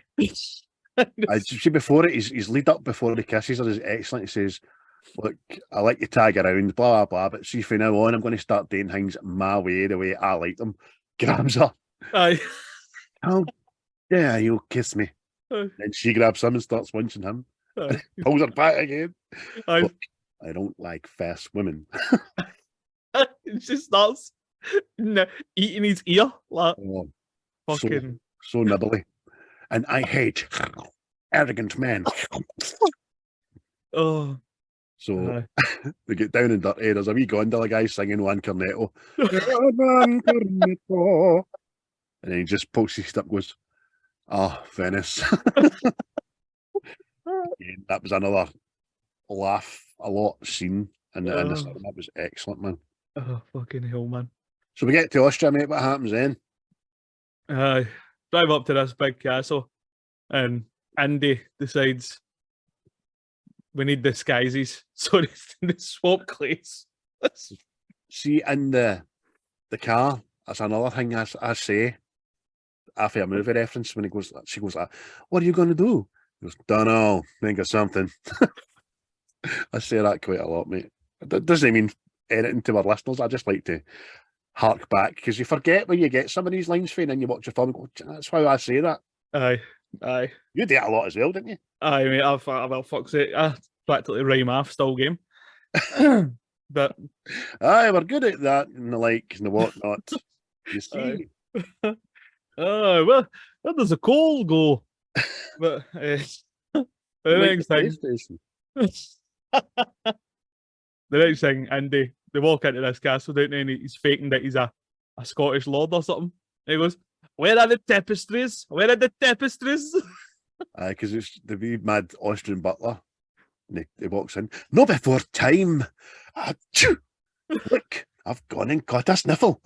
I see before it, his lead up before the kisses are excellent. He says, "Look, I like you tag around, blah, blah, blah, but see, from now on, I'm going to start doing things my way, the way I like them." Grabs her. Aye. How dare you kiss me? Aye. And she grabs him and starts punching him. Aye. Pulls her back again. Aye. Look, I don't like fast women. She starts eating his ear. Like, Oh, fucking. so nibbly. And I hate arrogant men. Oh. So they get down and dirty. There's a wee gondola guy singing One Cornetto. One Cornetto. And then he just pokes his step, goes, "Oh, Venice." Yeah, that was another laugh a lot scene. And that was excellent, man. Oh, fucking hell, man. So we get to Austria, mate. What happens then? Drive up to this big castle, and Andy decides we need disguises, so they swap clothes. See, in the car, that's another thing I say after a movie reference when she goes, "What are you going to do?" He goes, "Don't know, think of something." I say that quite a lot, mate. It doesn't mean anything to our listeners. I just like to hark back because you forget when you get some of these lines from and you watch a film and go, "That's how I say that." Aye. You did it a lot as well, didn't you? Aye, mate. Well, fuck's sake. I practically rhyme off still game. But Aye, we're good at that and the like and the whatnot. You see. Oh, well, where does the coal go? But the next thing, the next thing, Andy, they walk into this castle, don't they? And he's faking that he's a Scottish lord or something. And he goes, "Where are the tapestries? Where are the tapestries?" Aye, because it's the wee mad Austrian butler. And he walks in. "No before time. Achoo! Look, I've gone and caught a sniffle."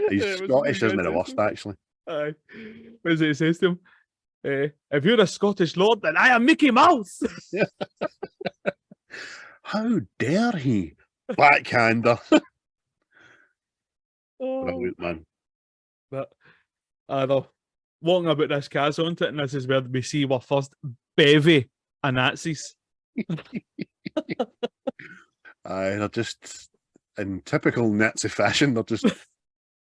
He's Scottish, isn't he? The worst, actually. Aye. What is it he says to him? If you're a Scottish lord, then I am Mickey Mouse. How dare he? Backhander. Brilliant, man. But I know, walking about this castle, isn't it? And this is where we see our first bevy of Nazis. Aye, they're just in typical Nazi fashion. They're just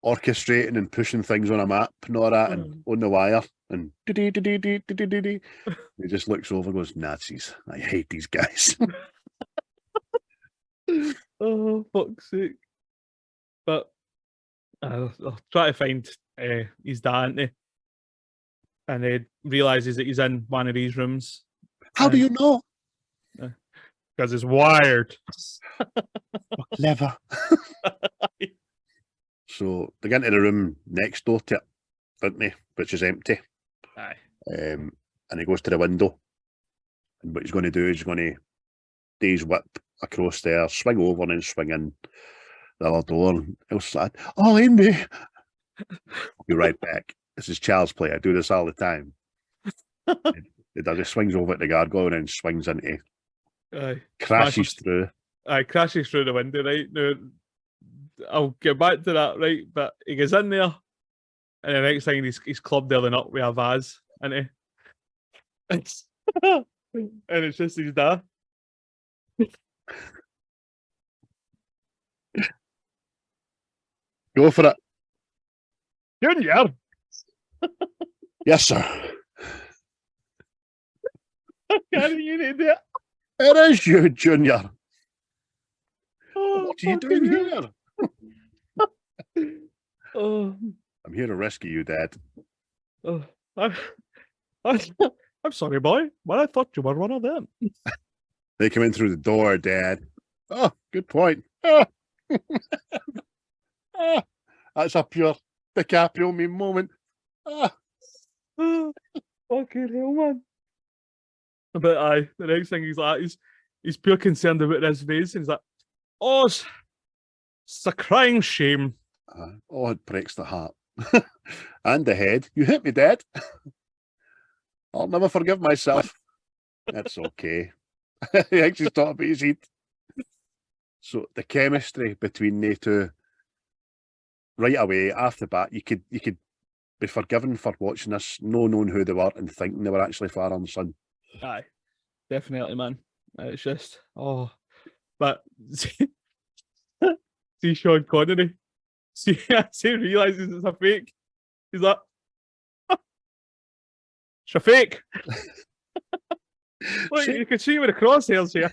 orchestrating and pushing things on a map and all that, and on the wire. And he just looks over and goes, "Nazis. I hate these guys." Oh, fuck's sake. But I'll try to find his dad, ain't he? And he realises that he's in one of these rooms. How do you know? Because it's wired. Clever. So they get into the room next door to it, don't they? Which is empty. Aye. And he goes to the window. And what he's going to do is he's going to do his whip across there, swing over and swing in the other door. And Elsa's like, "Oh, Andy." I'll be right back. This is child's play. I do this all the time. He does. He swings over at the gargoyle and swings into, crashes through. Crashes through the window, right? Now, I'll get back to that, right? But he goes in there, and the next thing he's clubbed Ellen up with a vase, and it's just his dad. Go for it. Junior! Yes, sir. Can't you need it? It is you, Junior. Oh, What are you doing here? Oh, I'm here to rescue you, Dad. oh, I'm sorry, boy, but I thought you were one of them. They come in through the door, Dad. Oh, good point. Oh. Ah, that's a pure DiCaprio meme moment. Ah. Oh, fucking hell, man. But the next thing he's like, he's pure concerned about this vase, and he's like, "Oh, it's a crying shame." Oh, it breaks the heart. And the head. You hit me, Dad. I'll never forgive myself. That's okay. He actually thought about his heat. So the chemistry between they two, right away, after that, you could be forgiven for watching this, no knowing who they were and thinking they were actually father and son. Aye, definitely, man. It's just, but see Sean Connery, see realizes it's a fake. He's like, it's a fake. Look, you can see with the crosshairs here.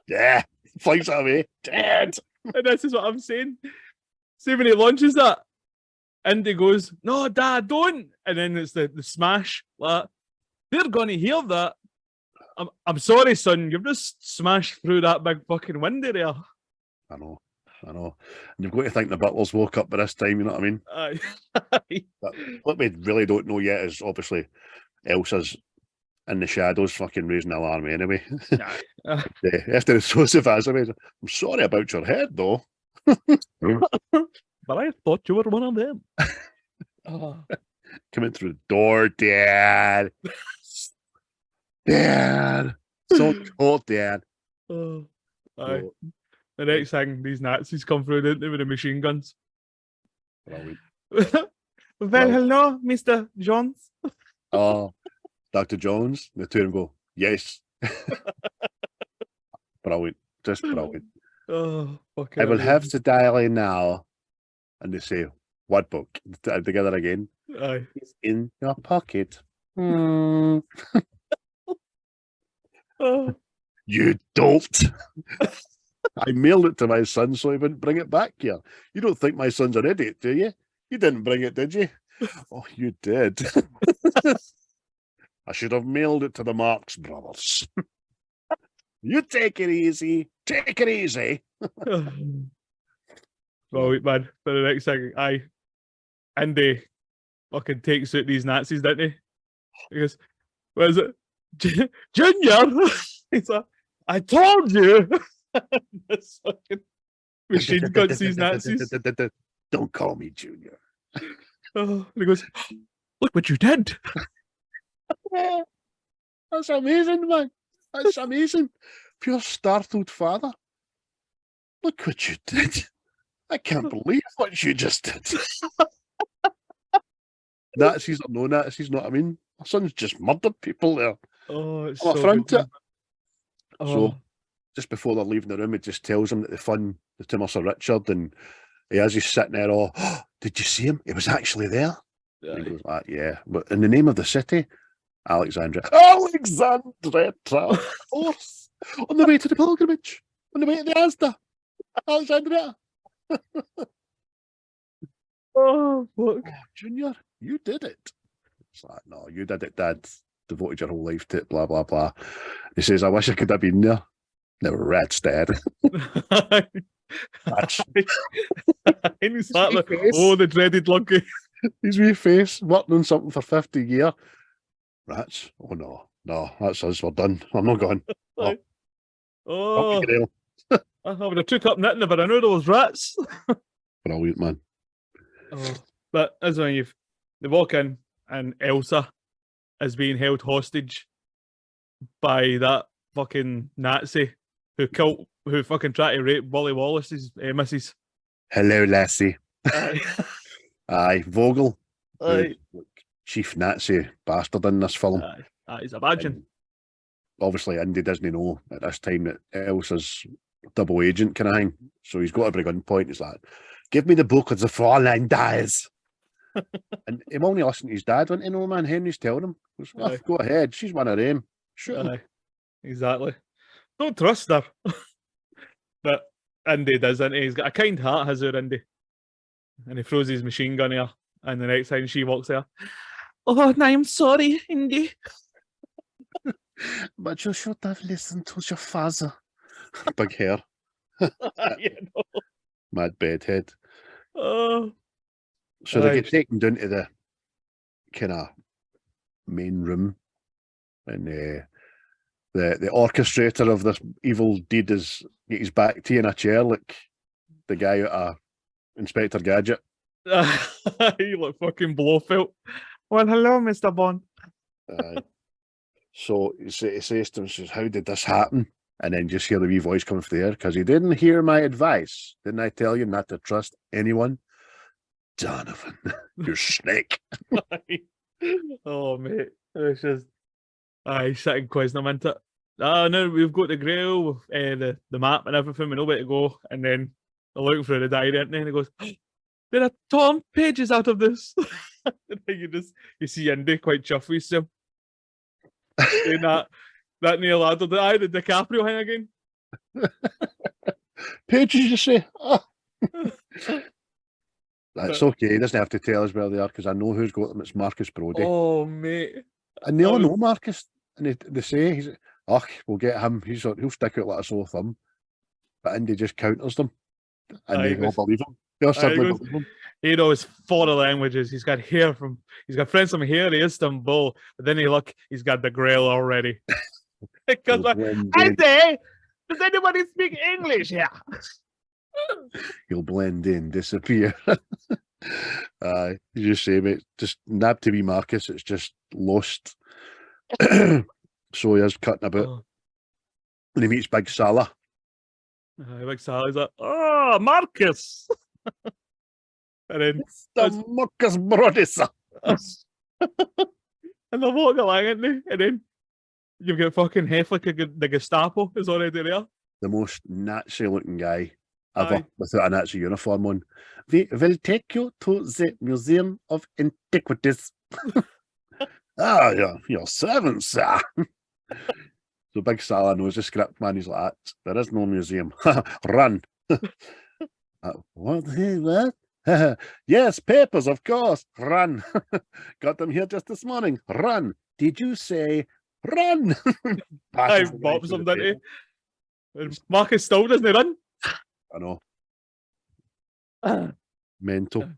Yeah, flies it away. Dad. And this is what I'm saying. See when he launches that, Indy goes, "No, Dad, don't." And then it's the smash. Like, they're gonna hear that. I'm sorry, son. You've just smashed through that big fucking window there. I know. And you've got to think the butlers woke up by this time, you know what I mean? Aye. But what we really don't know yet is obviously Elsa's in the shadows fucking raising the alarm anyway. After the Joseph has him, "I'm sorry about your head, though." But I thought you were one of them. Coming through the door, Dad. Dad. So cold, Dad. Aye. The next thing, these Nazis come through, didn't they, with the machine guns? Well, hello, Mr. Jones. Oh, Dr. Jones. The two of them go, "Yes." Brilliant. Just brilliant. Oh, fucking "I will have the diary now." And they say, "What book?" Together again. Aye. "It's in your pocket." Oh. "You dolt." "I mailed it to my son so he wouldn't bring it back here. You don't think my son's an idiot, do you? You didn't bring it, did you?" "Oh, you did." "I should have mailed it to the Marx Brothers." "You take it easy. Take it easy." Well, wait, man. For the next thing, Andy fucking takes out these Nazis, didn't he? He goes, "What is it? Junior?" He's like, "I told you." This fucking machine guns these Nazis. "Don't call me Junior." And he goes, "Look what you did." That's amazing, man. That's amazing. Pure startled father. "Look what you did. I can't believe what you just did." Nazis or no Nazis, know what I mean? My son's just murdered people there. Oh, it's I'm so affronted. good. So just before they're leaving the room, it just tells him that the Timor Sir Richard, and as he's sitting there, "Oh, did you see him? He was actually there." And he goes, "Yeah, but in the name of the city, Alexandria." Alexandria, of course. On the way to the pilgrimage. On the way to the Asda. Alexandria. Oh, fuck. "Oh, Junior, you did it." It's like, "No, you did it, Dad. Devoted your whole life to it, blah, blah, blah." He says, "I wish I could have been there." "No, rats, Dad." Rats. And he's like, "Oh, the dreaded lucky." His wee face, working on something for 50 years. "Rats? Oh, no, that's us. We're done. I'm not going." Oh, Holy Grail. I would have took up knitting if I knew those rats. Brilliant, man. Oh, but as when they walk in and Elsa is being held hostage by that fucking Nazi who fucking tried to rape Wally Wallace's missus. Hello, lassie. Aye. Aye, Vogel. Aye. Chief Nazi bastard in this film. Aye. He's a badgin. Obviously, Indy doesn't know at this time that Elsa's double agent kind of thing. So he's got every gunpoint. He's like, give me the book of the Fräulein dies. And he only listened to his dad, went, no man, Henry's telling him. He goes, oh, go ahead, she's one of them. Shoot him. Exactly. Don't trust her. But Indy does, isn't he? He's got a kind heart, has her Indy. And he throws his machine gun at her. And the next time she walks there, oh, I'm sorry, Indy. But you should have listened to your father. Big hair. Mad bedhead. Oh. So they get taken down to the kind of main room, and the orchestrator of this evil deed is get his back to you in a chair like the guy out of Inspector Gadget. You look fucking Blofeld. Well, hello, Mr. Bond. So he says to him, says, how did this happen? And then just hear the wee voice coming from there, because he didn't hear my advice. Didn't I tell you not to trust anyone? Donovan, you snake. Oh, mate. It's just, sitting quizzing him into it. Now we've got the Grail, the map and everything, we know where to go. And then they're looking for the diary, and then he goes, there are torn pages out of this. And then you see Indy quite chuffed with him. Saying that Neil Adler, the DiCaprio thing again. Pages, you say? Oh. That's okay. He doesn't have to tell us where they are, because I know who's got them. It's Marcus Brody. Oh, mate. And they all know Marcus. And they say, we'll get him. He'll stick out like a sore thumb. But Indy just counters them. And they all believe him. They'll suddenly believe him. He knows 4 languages. He's got friends from here, Istanbul. But then he's got the Grail already. Because I say, does anybody speak English here? He'll blend in, disappear. You just say, mate, just nab to be Marcus. It's just lost. So he is cutting about. And he meets Big Salah. Big Salah's like, oh, Marcus. And then the Marcus Brody, sir. And they're walking along, isn't they? And then you've got fucking Heflick, the Gestapo is already there. The most Nazi looking guy ever without a Nazi uniform on. We will take you to the Museum of Antiquities. Your servant, sir. So Big Salah knows the script, man. He's like, there is no museum. Run. What? Yes, papers, of course. Run. Got them here just this morning. Run. Did you say run? I bops him, didn't he? Marcus still doesn't run. I know. Mental.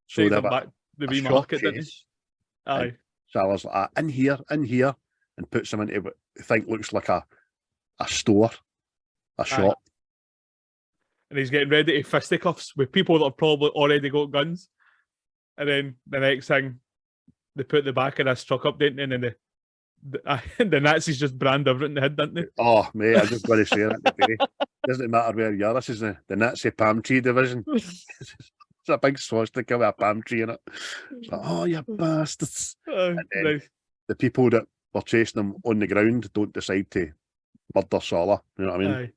So they back the wee market, didn't he? Aye. Salah's like, in here, and puts him into what I think looks like a store, a shop. And he's getting ready to fisticuffs with people that have probably already got guns. And then the next thing, they put the back of this truck up, didn't they? And then the Nazis just brand everything they had, didn't they? Oh, mate, I just got to say that today. Doesn't matter where you are. This is the Nazi palm tree division. It's a big swastika with a palm tree in it. It's like, oh, you bastards. And then the people that were chasing them on the ground don't decide to murder Salah. You know what I mean? Aye.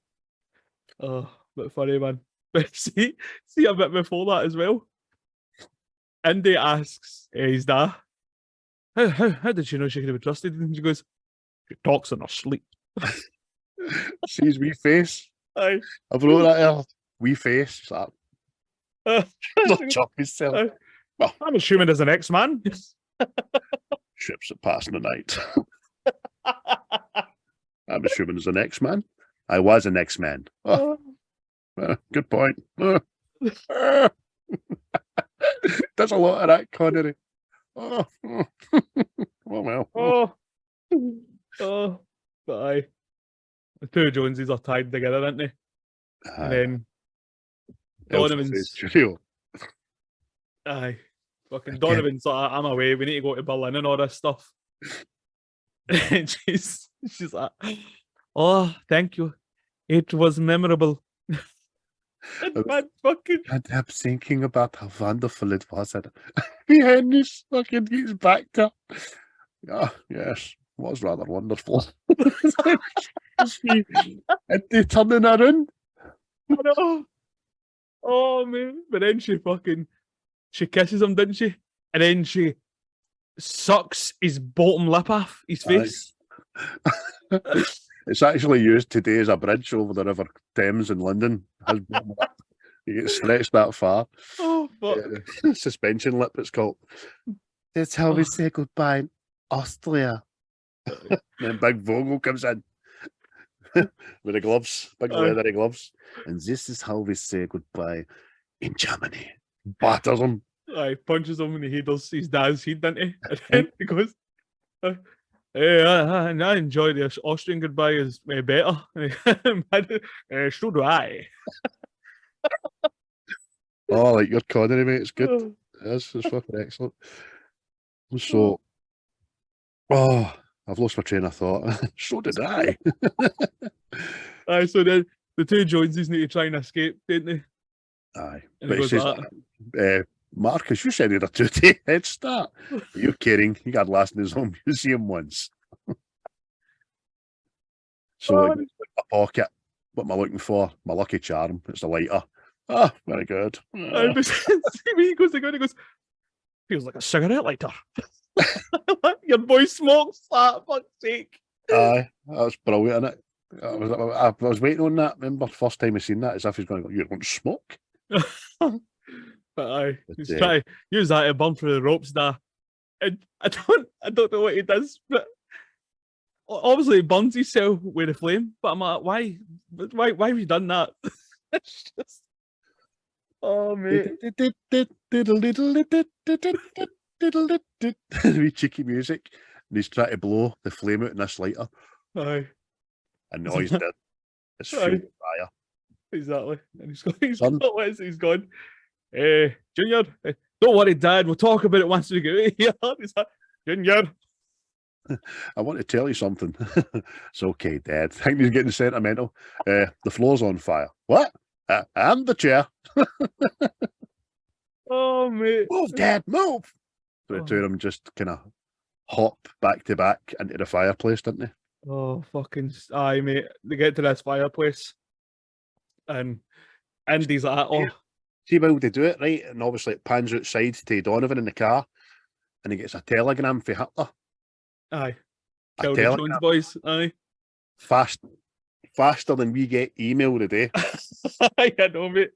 Oh, but funny, man. But see a bit before that as well. Indy asks his dad, how did she know she could be trusted? And she goes, she talks in her sleep. See his wee face? Aye. I wrote that there. Wee face. Not chop himself. Well, I'm assuming as an ex-man. Ships that pass in the night. I'm assuming as an ex-man. I was an ex-man. Good point. There's a lot of that, Connery. Oh well. Bye. The two Joneses are tied together, aren't they? And then Donovan's trio. aye. Fucking Again. Donovan's like, I'm away, we need to go to Berlin and all this stuff. And she's like, oh, thank you. It was memorable. And man, fucking I'm thinking about how wonderful it was. And Henry's fucking gets back to yes, it was rather wonderful. And they turning around. I know. Oh man. But then she kisses him, didn't she? And then she sucks his bottom lip off his face. It's actually used today as a bridge over the River Thames in London. You get stretched that far. Oh fuck. Suspension lip, it's called. That's how we say goodbye in Austria. Then Big Vogel comes in with the gloves, big leathery gloves. And this is how we say goodbye in Germany. Batters him. Aye, punches him and he does his dad's head, didn't he? And then he goes, I enjoy the Austrian goodbye is better. So do I. Oh, like your Connery, mate. It's good. It's fucking excellent. So, I've lost my train of thought. So did I. Aye, so then the two Joneses need to try and escape, don't they? Aye. And But he says, Marcus, you said you had a 2-day head start. Are you kidding? You got last in his own museum once. So in my pocket, what am I looking for? My lucky charm. It's a lighter. Very good. He goes, feels like a cigarette lighter. Your boy smokes that, fuck's sake. Aye, that's brilliant, isn't it? I was waiting on that. Remember, first time I seen that, as if he's going to go, you're going to smoke? But aye, he's trying to use that to burn through the ropes now. And I don't know what he does, but obviously he burns himself with a flame. But I'm like, why have you done that? It's just, oh mate. Wee cheeky music, and he's trying to blow the flame out in this lighter. Aye. And no, he's dead. It's fuel fire. Exactly. And he's gone. Junior, don't worry, Dad. We'll talk about it once we get out here. He's like, Junior. I want to tell you something. It's okay, Dad. I think he's getting sentimental. The floor's on fire. What? And the chair. Oh, mate. Move, Dad, move. So the two of them just kind of hop back to back into the fireplace, didn't they? Oh, fucking aye, mate. They get to this fireplace. And Andy's like, oh. See how they do it, right? And obviously it pans outside to Donovan in the car, and he gets a telegram for Hitler. Aye. Kill the Jones boys, aye. Faster than we get email today. I know, mate.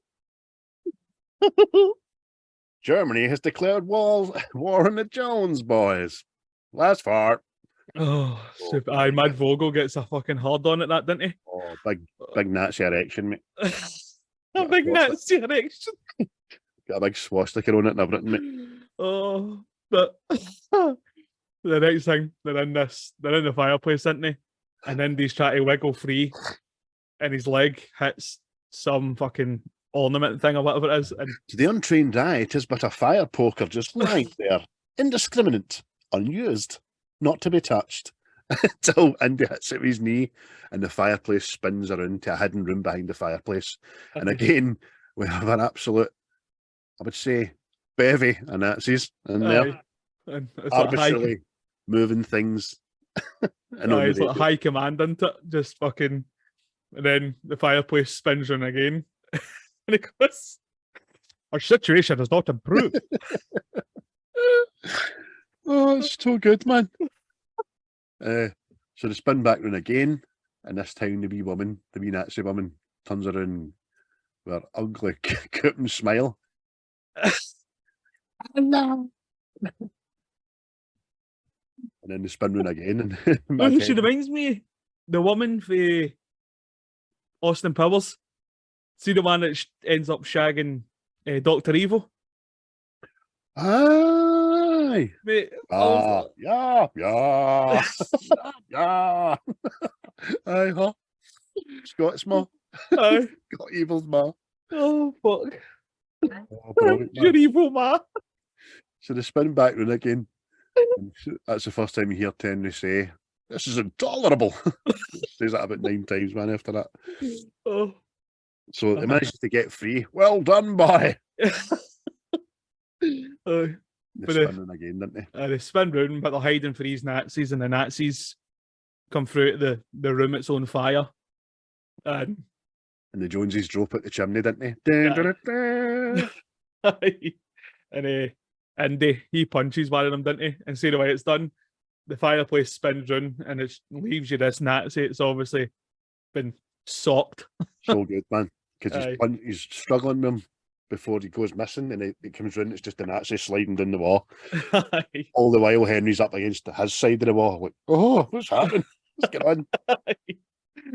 Germany has declared war on the Jones boys. Last fart. Oh, super. Aye, Mad Vogel gets a fucking hard on at that, didn't he? Oh, big Nazi erection, mate. A big Nazi erection. Got a big swastika on it and everything, mate. Oh, but the next thing, they're in the fireplace, aren't they? And then he's trying to wiggle free, and his leg hits some fucking ornament thing or whatever it is. And to the untrained eye, it is but a fire poker just lying there, indiscriminate, unused, not to be touched. Until Andy hits it with his knee, and the fireplace spins around to a hidden room behind the fireplace. And again, we have an absolute, I would say, bevy of Nazis in there, and it's arbitrarily like moving things. It's like high command, isn't it? Just fucking, and then the fireplace spins around again, and it goes, our situation has not improved. Oh, it's so good, man. So they spin back round again, and this time the wee Nazi woman, turns around with her ugly coop and smile. Hello. And then they spin round again. And she reminds me, the woman for Austin Powers. See the one that ends up shagging Dr. Evil? Aye. Mate, yeah. Aye, huh? Scott's ma. Aye. Got evil's ma. Oh, fuck. Oh, brilliant, You're man. evil, ma. So they spin back round again. And that's the first time you hear Henry say, "This is intolerable." Says that about 9 times, man, after that. Oh. So they manages to get free. Well done, boy. Aye. They But spin round again, didn't they? They spin round, but they're hiding for these Nazis, and the Nazis come through to the room that's on fire. And And the Joneses drop out the chimney, didn't they? Dun, dun, dun, dun. and Andy, he punches one of them, didn't he? And see the way it's done, the fireplace spins round and it leaves you this Nazi. It's obviously been socked. So good, man. Because Aye. he's struggling with him before he goes missing, and it comes round, it's just a Nazi sliding down the wall. Aye. All the while Henry's up against his side of the wall. Like, oh, what's happening? What's going on? But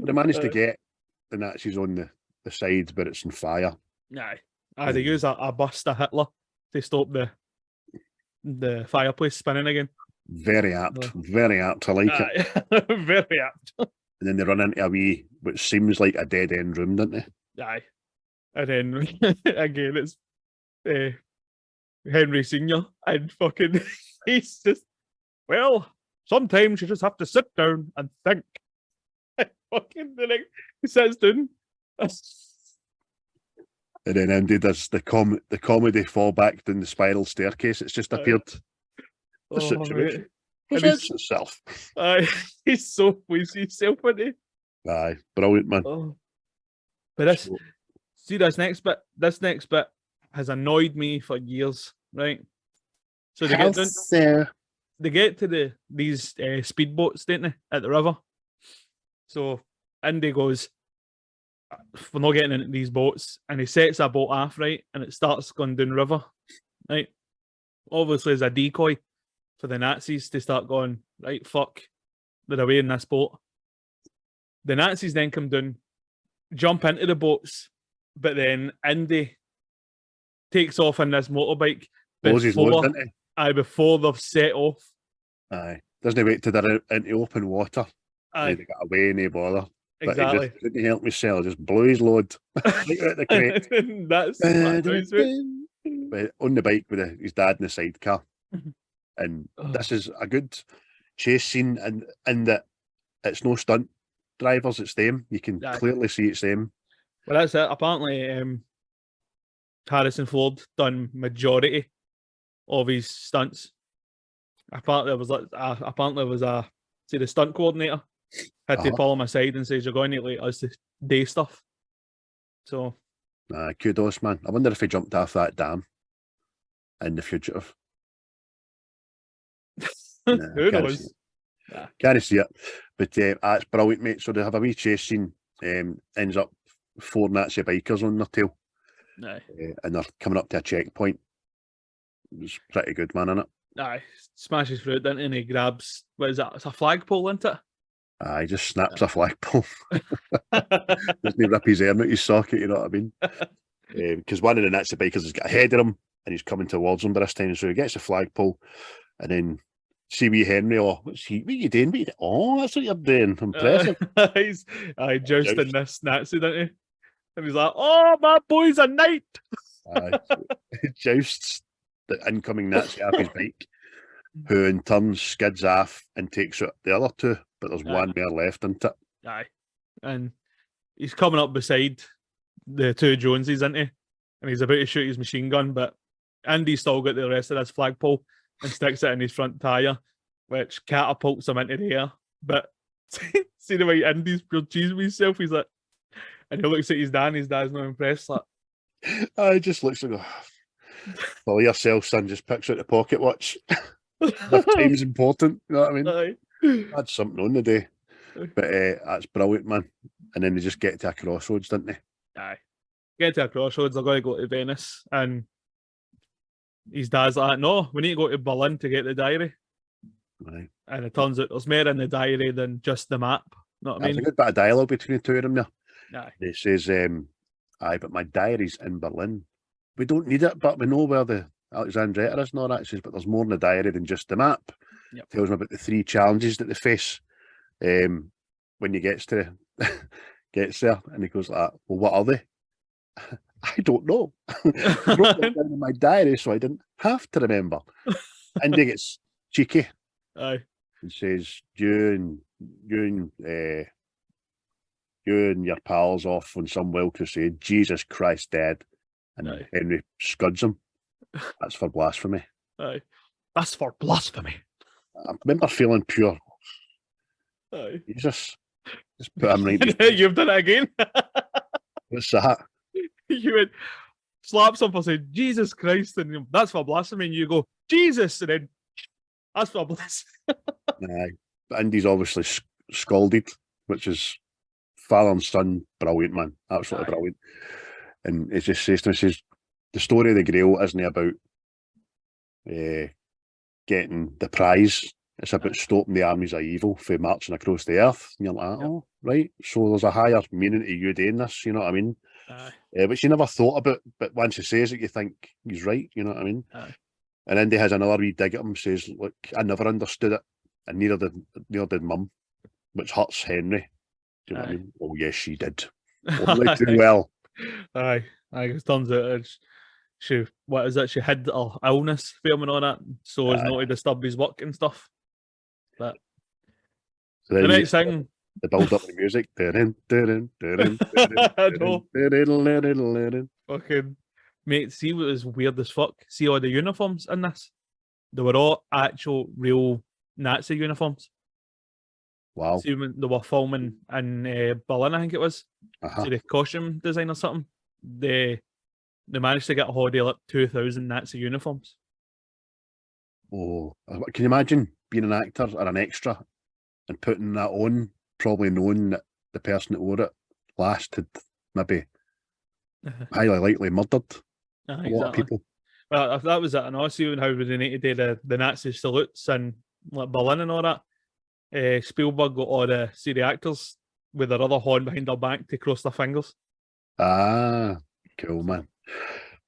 they managed to get the Nazis on the side, but it's on fire. Aye. They use a bust of Hitler to stop the fireplace spinning again. Very apt. Very apt. I like it. Very apt. And then they run into a wee, which seems like a dead end room, don't they? Aye. And then again, it's Henry Senior, and fucking he's just, well, sometimes you just have to sit down and think. Fucking he sits down. And then Andy does the comedy fall back down the spiral staircase. It's just appeared. The situation presents itself. Aye, he's so pleased with himself, isn't he? Aye, brilliant, man. Oh. But this next bit has annoyed me for years, right? So they get to these speedboats, don't they, at the river? So Indy goes, we're not getting into these boats, and he sets a boat off, right, and it starts going down river, right? Obviously, as a decoy for the Nazis to start going, right, fuck, they're away in this boat. The Nazis then come down, jump into the boats, but then Indy takes off in this motorbike before they've set off. Aye. Doesn't wait till they're into open water. Aye. They got away, no bother. Exactly. But he just couldn't help himself, just blew his load. Right out the crate. That's but on the bike with his dad in the sidecar. And this is a good chase scene, and that it's no stunt drivers, it's them. You can clearly see it's them. Well, that's it. Apparently, Harrison Ford done majority of his stunts. Apparently, there was a the stunt coordinator had to pull him aside and says, "You're going to let us to day stuff." So, kudos, man. I wonder if he jumped off that dam in The Fugitive. Who knows? Can't see it, but that's brilliant, mate. So they have a wee chase scene. Ends up 4 Nazi bikers on their tail, and they're coming up to a checkpoint. It was pretty good, man, innit? Aye, smashes through it, and he grabs, what is that? It's a flagpole, isn't it? He just snaps a flagpole. Doesn't he rip his arm out his socket, you know what I mean? Because one of the Nazi bikers has got ahead of him and he's coming towards him by this time, so he gets a flagpole, and then see wee Henry, what are you doing? Oh, that's what you're doing. Impressive. He's jousting this Nazi, doesn't he? And he's like, oh, my boy's a knight. He jousts the incoming Nazi off his bike, who in turn skids off and takes out the other 2, but there's one more left, isn't it? Aye. And he's coming up beside the 2 Joneses, isn't he? And he's about to shoot his machine gun, but Andy's still got the rest of his flagpole and sticks it in his front tyre, which catapults him into the air. But see the way Andy's pure cheese with himself, he's like, and he looks at his dad, and his dad's not impressed. Like, I just looks like, well, yourself, son, just picks out the pocket watch. If time's important, you know what I mean? Aye. That's something on the day. But that's brilliant, man. And then they just get to a crossroads, didn't they? Aye. Get to a crossroads, they're going to go to Venice, and his dad's like, no, we need to go to Berlin to get the diary. Aye. And it turns out there's more in the diary than just the map. You know what I mean? There's a good bit of dialogue between the 2 of them there. Aye. He says, aye, but my diary's in Berlin. We don't need it, but we know where the Alexandretta is and all that. He says, but there's more in the diary than just the map. Yep. Tells me about the 3 challenges that they face when he gets to gets there, and he goes like, well, what are they? I don't know. I wrote them down in my diary so I didn't have to remember. And he gets cheeky Aye. and says, you and your pals off on some wild crusade, Jesus Christ dead. And Aye. Henry scuds him. That's for blasphemy. Aye. That's for blasphemy. I remember feeling pure. Aye. Jesus. Just put him right. You've done it again. What's that? You would slap someone for saying Jesus Christ, and that's for blasphemy, and you go, Jesus, and then that's for blasphemy. Aye. But Indy's obviously scalded, which is father and son, brilliant, man. Absolutely brilliant. And it just says to me, says, the story of the Grail isn't about getting the prize. It's about stopping the armies of evil for marching across the earth. And you're like, oh, right. So there's a higher meaning to you doing this, you know what I mean? Which you never thought about, but once he says it, you think he's right, you know what I mean? And Indy has another wee dig at him, says, look, I never understood it, and neither did Mum, which hurts Henry. Do you know what I mean? Oh, yes, she did. Only too well. Aye. It turns out she hid her illness filming on it, so as not to disturb his work and stuff. But so the next thing, the build up the music. Fucking mate, see what was weird as fuck. See all the uniforms in this? They were all actual real Nazi uniforms. Wow. See when they were filming in Berlin, I think it was. See the costume design or something. They managed to get a hold of like 2,000 Nazi uniforms. Oh, can you imagine being an actor or an extra and putting that on, probably knowing that the person that wore it last had maybe highly likely murdered a lot of people. Well, if that was it, and also how they need to do the Nazi salutes in like Berlin and all that, Spielberg got all the actors with their other hand behind their back to cross their fingers. Ah, cool, man.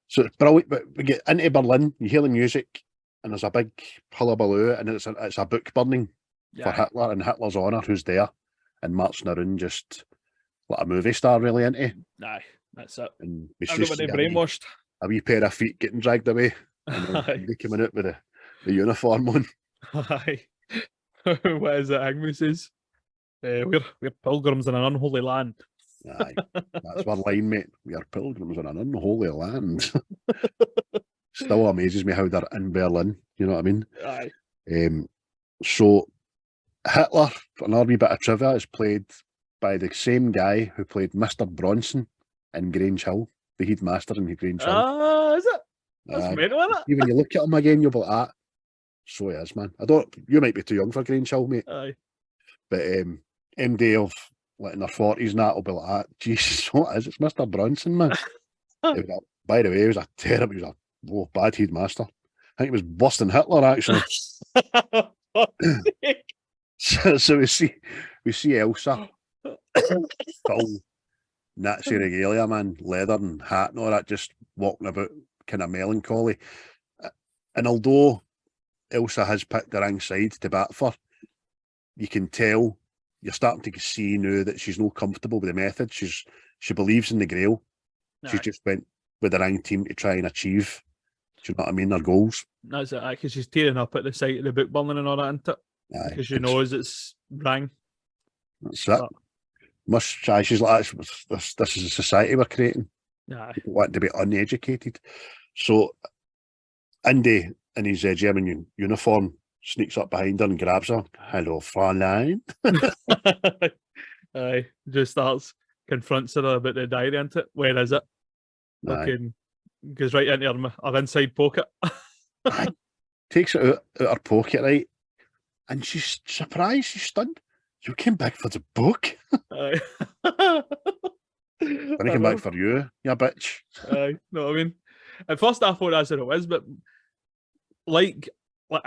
So it's brilliant, but we get into Berlin, you hear the music, and there's a big hullabaloo, and it's a book burning for Hitler in Hitler's honour, who's there, and marching around just like a movie star, really, into. Aye, that's it. And we everybody brainwashed. A wee pair of feet getting dragged away, and they coming out with the uniform on. Aye. What is it? Agnew says, we're pilgrims in an unholy land. Aye, that's our line, mate. We are pilgrims in an unholy land. Still amazes me how they're in Berlin. You know what I mean? Aye. So Hitler, another wee bit of trivia, is played by the same guy who played Mr. Bronson in Grange Hill, the headmaster in Grange Hill. Is it? That's Menno, isn't it? Even when you look at him again, you'll be like, ah, so he is, man. You might be too young for Grange Hill, mate. Aye. But MD of like in their 40s and that will be like, ah, Jesus, what is it? It's Mr. Bronson, man. By the way, he was a terrible, bad headmaster. I think he was worse than Hitler, actually. So we see Elsa, full Nazi regalia, man, leather and hat and all that, just walking about, kind of melancholy. And although Elsa has picked the wrong side to bat for, you can tell, you're starting to see now that she's not comfortable with the method. She believes in the Grail. She's just went with the wrong team to try and achieve, do you know what I mean, their goals. That's it, because she's tearing up at the sight of the book burning and all that, isn't it? Because she knows it's wrong. That's it. She's like, this is a society we're creating. People want to be uneducated. So Indy in his German uniform sneaks up behind her and grabs her. Hello, Fräulein. Aye, just starts confronts her about the diary, isn't it? Where is it? Fucking goes right into her inside pocket. Takes it out her pocket, right? And she's surprised, she's stunned. You came back for the book? Aye. When I came back for you bitch. Aye, know what I mean? At first I thought that's what it was, but like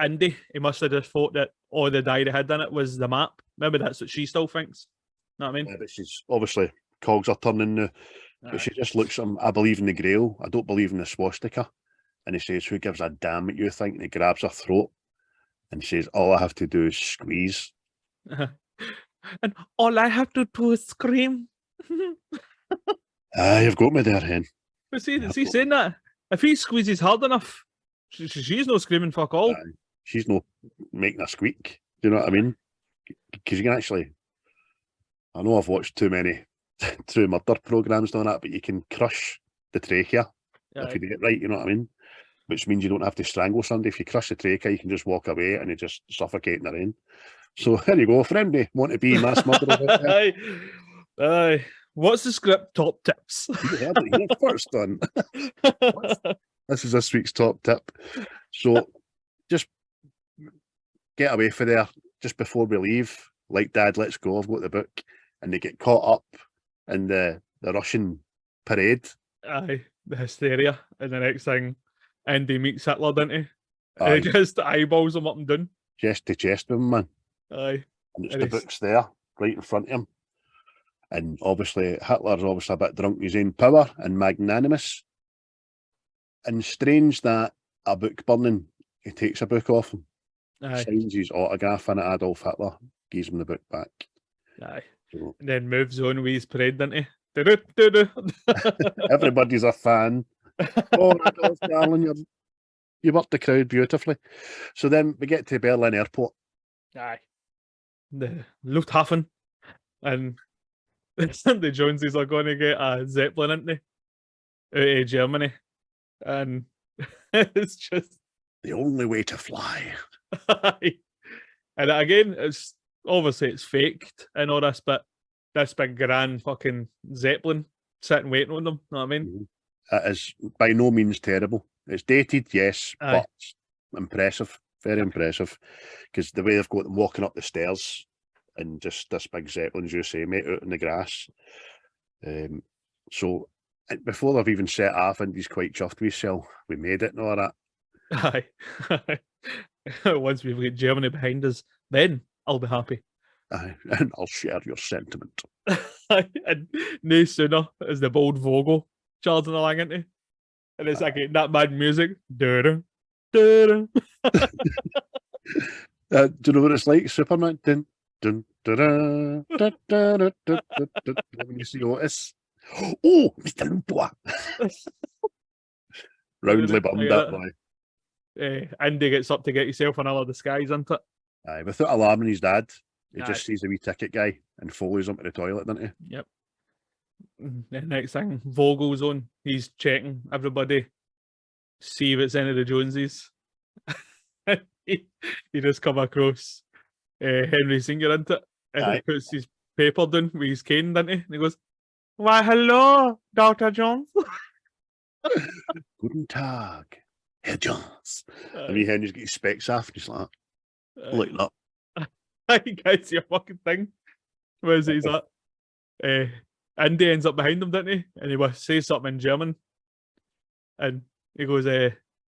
Indy, he must have just thought that all the diary had in it was the map. Maybe that's what she still thinks. Know what I mean? Yeah, but she's obviously, cogs are turning now. But she just looks at him, I believe in the Grail, I don't believe in the swastika. And he says, who gives a damn what you think? And he grabs her throat and says, all I have to do is squeeze. And all I have to do is scream. You've got me there, hen. But see, is he saying that? If he squeezes hard enough, she's no screaming fuck all. She's not making a squeak. Do you know what I mean? Because you can actually, I know I've watched too many true murder programs on that, but you can crush the trachea if you do it right. You know what I mean? Which means you don't have to strangle somebody. If you crush the trachea, you can just walk away and you just suffocate in the rain. So there you go, friendly. Want to be mass murderer? Aye. What's the script top tips? You heard it here first, on. This is this week's top tip. So just get away from there just before we leave. Like, Dad, let's go. I've got the book. And they get caught up in the Russian parade. Aye, the hysteria. And the next thing, Andy meets Hitler, didn't he? And he just eyeballs him up and down. Chest to chest with him, man. Aye. And it's the book's there, right in front of him. And obviously, Hitler's obviously a bit drunk in his own power and magnanimous. And strange that a book burning, he takes a book off him, signs his autograph in it, Adolf Hitler, gives him the book back. Aye. So, and then moves on with his parade, didn't he? Everybody's a fan. Oh, Adolf, darling, you worked the crowd beautifully. So then we get to Berlin Airport. Aye. The Lufthansa. And the Joneses are going to get a Zeppelin, aren't they? Out of Germany. And it's just the only way to fly. And again, it's obviously it's faked and all this, but this big grand fucking Zeppelin sitting waiting on them. Know what I mean? It is by no means terrible. It's dated, yes, but impressive, very impressive. Because the way they've got them walking up the stairs and just this big Zeppelin, as you say, mate, out in the grass. So before they've even set off, and he's quite chuffed with himself. We made it and all that. Aye. Once we've got Germany behind us, then I'll be happy. Aye, and I'll share your sentiment. And no sooner is the bold Vogel charging along, isn't he? And it's like that mad music. Do you know what it's like, Superman? Dun, dun, dun, dun, dun, dun, dun, dun, dun, when you see Otis. Oh, Mr. Lupois. Roundly bummed that boy. Andy gets up to get himself another disguise, isn't it? Aye, without alarming his dad, he just sees the wee ticket guy and follows him to the toilet, doesn't he? Yep. The next thing, Vogel's on. He's checking everybody, see if it's any of the Joneses. he just come across Henry Senior, isn't it? And he puts his paper down with his cane, doesn't he? And he goes, "Why, hello, Dr. Jones." Guten Tag, Herr Jones. And me Henry's got his specs off, and he's like that. He gets your fucking thing. Where is it? He's like, Andy ends up behind him, didn't he? And he says something in German. And he goes,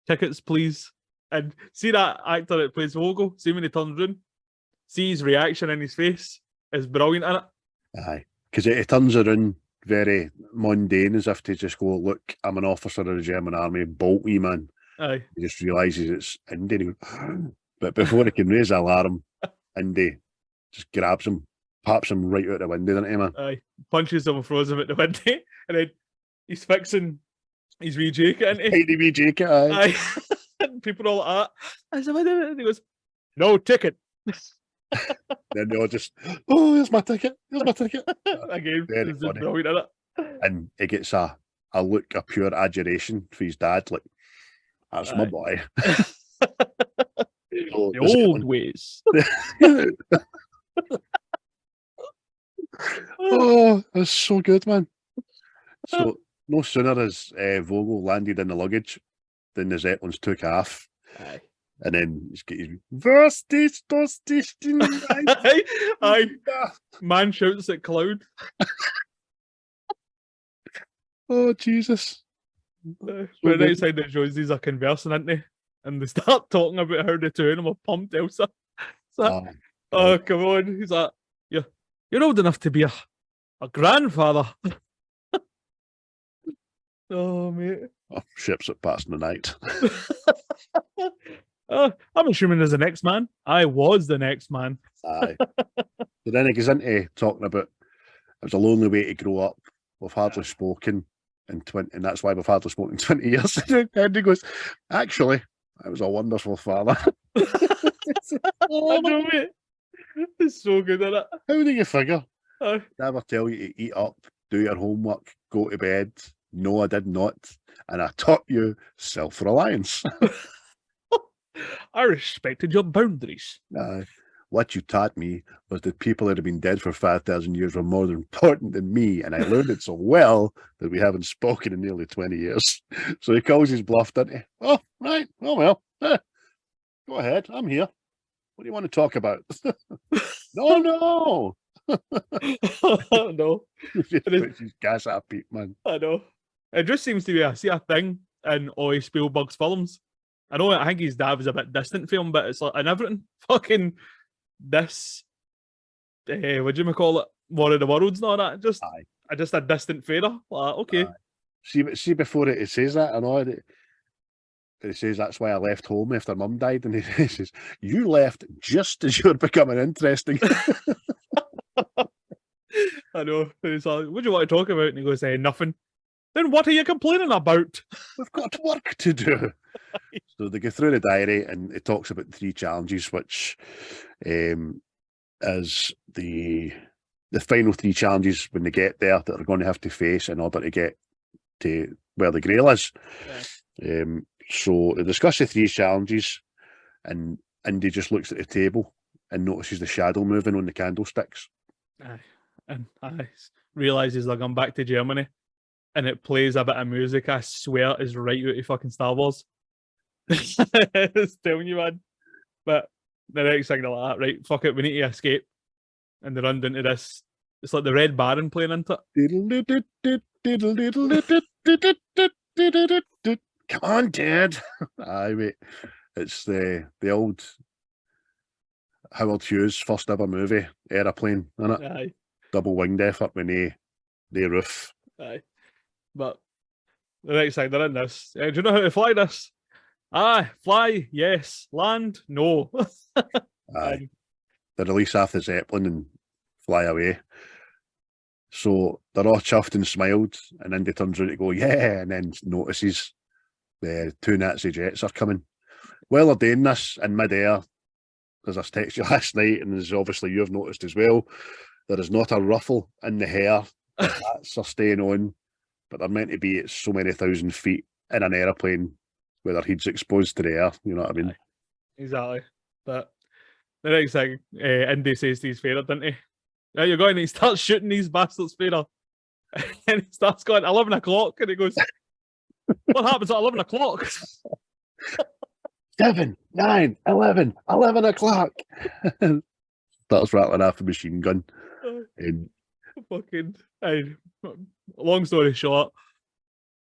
"Tickets, please." And see that actor that plays Vogel? See when he turns around? See his reaction in his face is brilliant in it. Aye, because it turns around very mundane, as if to just go, "Look, I'm an officer of the German army, bolt me, man." Aye. He just realises it's Indy. But before he can raise the alarm, Indy just grabs him, pops him right out the window, doesn't he, man? Aye. Punches him and throws him out the window. And then he's fixing his wee jacket, isn't he? Tiny wee jacket, aye. And people are like that. I said, "Wait a minute." And he goes, "No ticket." Then they all just, "Oh, here's my ticket. Here's my ticket." Again, very it's funny. brilliant, isn't it? And he gets a look of pure adulation for his dad, like, "That's my boy." The old ways. Oh, that's so good, man. So no sooner has Vogel landed in the luggage than the Zeppelins took off. Aye. And then he's got his "Was ist das dich denn?" Aye. Man shouts at cloud. Oh, Jesus. But outside the Joneses are conversing, aren't they? And they start talking about how the two of them are pumped Elsa. Oh, come on. He's like, you're old enough to be a grandfather. Oh, mate. Oh, ships at passing the night. I'm assuming there's the next man. I was the next man. Aye. So then he goes into talking about was a lonely way to grow up. We've hardly spoken in 20, and that's why we've hardly spoken in 20 years. And he goes, actually, I was a wonderful father. I know, mate. It's so good, isn't it? How do you figure? Aye. Never tell you to eat up, do your homework, go to bed. No, I did not. And I taught you self-reliance. I respected your boundaries. What you taught me was that people that have been dead for 5,000 years were more important than me, and I learned it so well that we haven't spoken in nearly 20 years. So he calls his bluff, doesn't he? Oh, right. Oh, well. Go ahead. I'm here. What do you want to talk about? No. No. Just puts his gas at a peak, man. I know. It just seems to be a thing in all Spielberg's films. I think his dad was a bit distant for him, but it's like in everything. Fucking this, what do you call it? War of the Worlds and all that. Just a distant fairer. Like, okay. See, before it says that, I know it says that's why I left home after Mum died, and he says, you left just as you're becoming interesting. I know. He's like, what do you want to talk about? And he goes, nothing. Then what are you complaining about? We've got work to do. So they go through the diary, and it talks about 3 challenges, which is the final 3 challenges when they get there that they're going to have to face in order to get to where the Grail is. Yeah. So they discuss the 3 challenges, and Indy just looks at the table and notices the shadow moving on the candlesticks. And I realises they're going back to Germany, and it plays a bit of music, I swear, is right out of fucking Star Wars. It's telling you, man. But the next thing they're like, right, fuck it, we need to escape. And they run into this. It's like the Red Baron playing into it. Come on, Dad. Aye, mate. It's the old Howard Hughes first ever movie, Aeroplane, isn't it? Aye. Double winged effort with no roof. Aye. But the next thing they're in this. Do you know how to fly this? Fly, yes. Land, no. Aye. They release half the Zeppelin and fly away. So they're all chuffed and smiled, and Indy turns around to go, yeah, and then notices the 2 Nazi jets are coming. While they're doing this in mid-air, as I texted you last night, and as obviously you've noticed as well, there is not a ruffle in the hair. The hats are staying on, but they're meant to be at so many thousand feet in an aeroplane where their head's exposed to the air, you know what I mean? Exactly. But the next thing, Indy says to his favourite, didn't he? Now you're going, and he starts shooting these bastards' favourite. And he starts going, 11 o'clock, and he goes, what happens at 11 o'clock? 7, 9, 11 o'clock. Starts rattling off a machine gun. And fucking, long story short,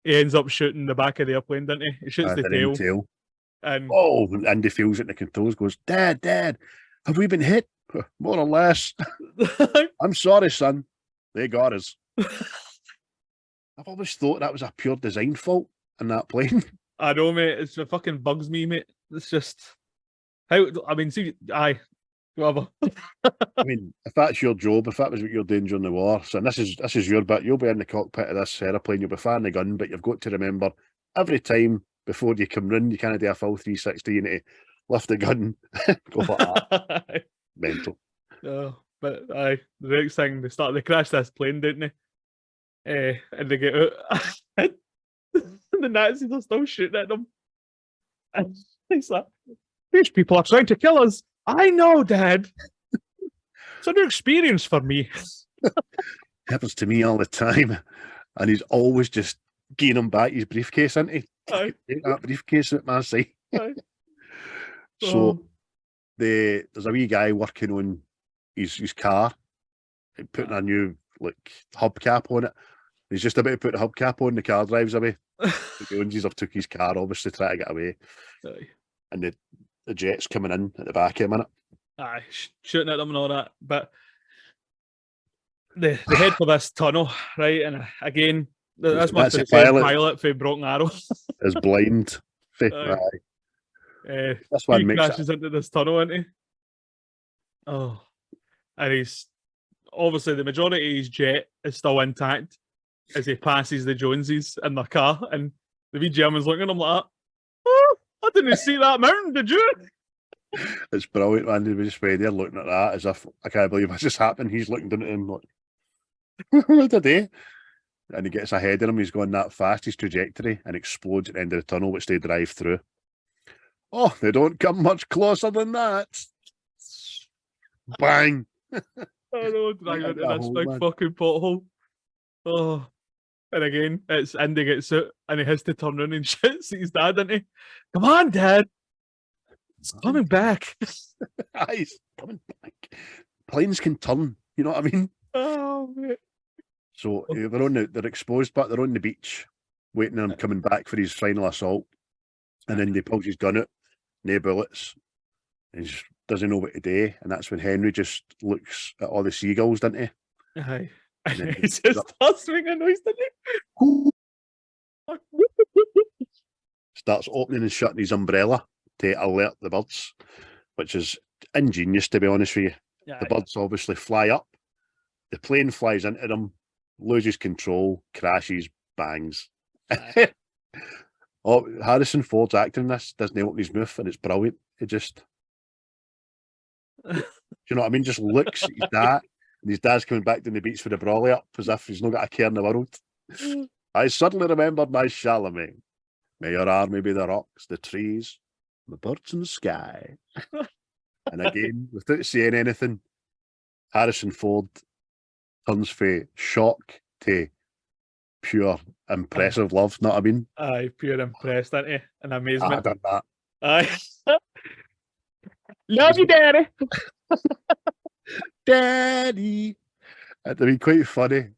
he ends up shooting the back of the airplane, doesn't he? He shoots the tail. And Andy feels it in the controls, goes, Dad, have we been hit? More or less. I'm sorry, son. They got us. I've always thought that was a pure design fault in that plane. I know, mate. It fucking bugs me, mate. It's just how. I mean, see, whatever. I mean, if that's your job, if that was what you're doing during the war, so this is your bit. You'll be in the cockpit of this aeroplane. You'll be firing the gun, but you've got to remember every time before you come in, you can't do a full 360. You need to lift the gun, go for that. Mental. But the next thing they crash this plane, didn't they? And they get out. The Nazis are still shooting at them. And he's like, these people are trying to kill us. I know, Dad. It's a new experience for me. Happens to me all the time. And he's always just getting him back his briefcase, isn't he? Aye. Take that briefcase at my side. So there's a wee guy working on his car, putting a new hubcap on it. He's just about to put the hubcap on, the car drives away. The Joneses have took his car, obviously, trying to get away. Aye. And the jet's coming in at the back of him, Aye, shooting at them and all that. But they head for this tunnel, right? And again, that's my pilot for Broken Arrow. Is blind. That's why he crashes into this tunnel, isn't he? Oh, and he's obviously the majority of his jet is still intact as he passes the Joneses in their car, and the wee German's looking at him like, oh, I didn't see that mountain, did you? It's brilliant, man. He was just way there looking at that as if, I can't believe this just happened. He's looking down at him like, what did he? And he gets ahead of him. He's going that fast, his trajectory, and explodes at the end of the tunnel, which they drive through. Oh, they don't come much closer than that. Bang. I know, driving into this big man. fucking pothole. Oh. And again, it's Indy gets out and he has to turn around and shoots his dad, doesn't he? Come on, Dad. It's coming back. He's coming back. Planes can turn, you know what I mean? Oh, mate. So they're exposed, but they're on the beach, waiting on him coming back for his final assault. And then they pulls his gun out, no bullets. He just doesn't know what to do. And that's when Henry just looks at all the seagulls, doesn't he? Aye. And then He just starts making a noise, doesn't he? starts opening and shutting his umbrella to alert the birds, which is ingenious, to be honest with you. Yeah, The birds obviously fly up. The plane flies into them, loses control, crashes, bangs. Oh, Harrison Ford's acting in this doesn't open his mouth, and it's brilliant. It just, you know what I mean? Just looks at his dad, and his dad's coming back down the beach with the brolly up as if he's not got a care in the world. I suddenly remembered my Charlemagne. May your army be the rocks, the trees, the birds in the sky. And again, without saying anything, Harrison Ford turns from shock to pure impressive love, know what I mean? Aye, pure impressed, isn't he? And I amazement. done that. Aye. Love you, Daddy. Daddy. It'd be quite funny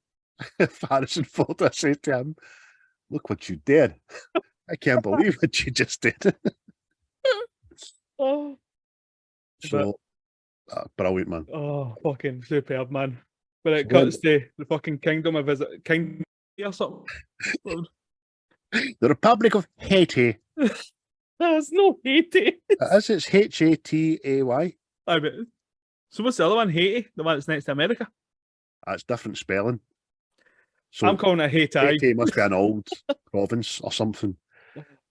if Harrison Ford had said to him, look what you did. I can't believe what you just did. Oh, So, brilliant, man. oh, fucking superb, man. But it So when- cuts to the fucking kingdom of King or something. The Republic of Haiti. There's no Haiti. It's Hatay. I bet. So what's the other one? Haiti? The one that's next to America? That's different spelling. So I'm calling it Haiti. Haiti must be an old province or something.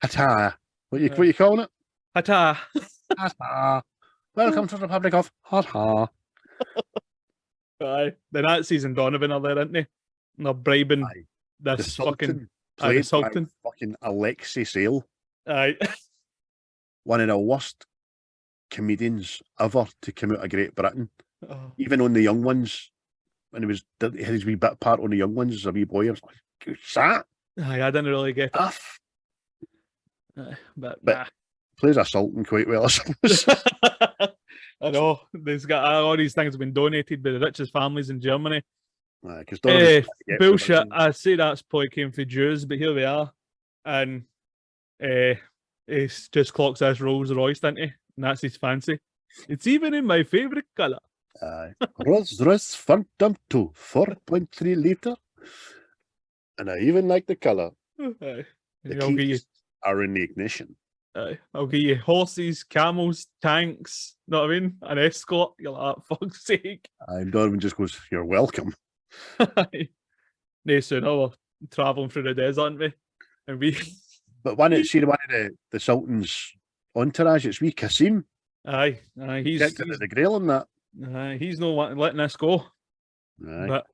Hata. What you calling it? Hata. Hata. Welcome to the Republic of Hata. Aye. The Nazis and Donovan are there, aren't they? And they're bribing Aye. this fucking... Sultan, Aye, the played by Sultan. fucking Alexei Sale, Aye. one of the worst comedians ever to come out of Great Britain. Oh. Even on the Young Ones, when he had his wee bit part on the Young Ones as a wee boy, I was like, who's that? Aye, I didn't really get it. Off. But But- Plays a Sultan quite well, I suppose. I know. There's got all these things have been donated by the richest families in Germany. Because Bullshit. I say that's probably came from Jews, but here we are. And it's just clocks this Rolls Royce, doesn't he? And that's his fancy. It's even in my favourite colour. Rolls Royce Phantom 2, 4.3 litre. And I even like the colour. Aye. The I'll give you keys are in the ignition. I'll give you horses, camels, tanks, know what I mean? An escort. You're like, oh, fuck's sake. And Donovan just goes, you're welcome. No sooner we're travelling through the desert, aren't we? And we But one of the Sultan's entourage, it's wee Kasim. aye, He's the Grail on that. he's no letting this go. Aye. But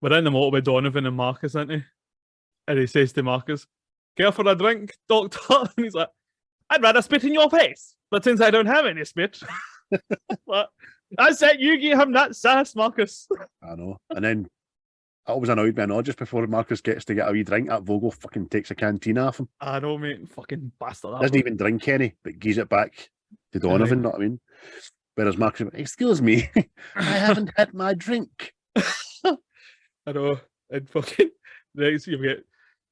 we're in the motor with Donovan and Marcus, aren't he? And he says to Marcus, care for a drink, doctor? And he's like, I'd rather spit in your face, but since I don't have any spit, but I said you give him that sass, Marcus. I know. And then it always annoyed me, I know, just before Marcus gets to get a wee drink, that Vogel fucking takes a canteen off him. I know, mate, fucking bastard. Doesn't even drink any, but gives it back to Donovan, know what I mean? Whereas Marcus, excuse me, I haven't had my drink. I know, and fucking next you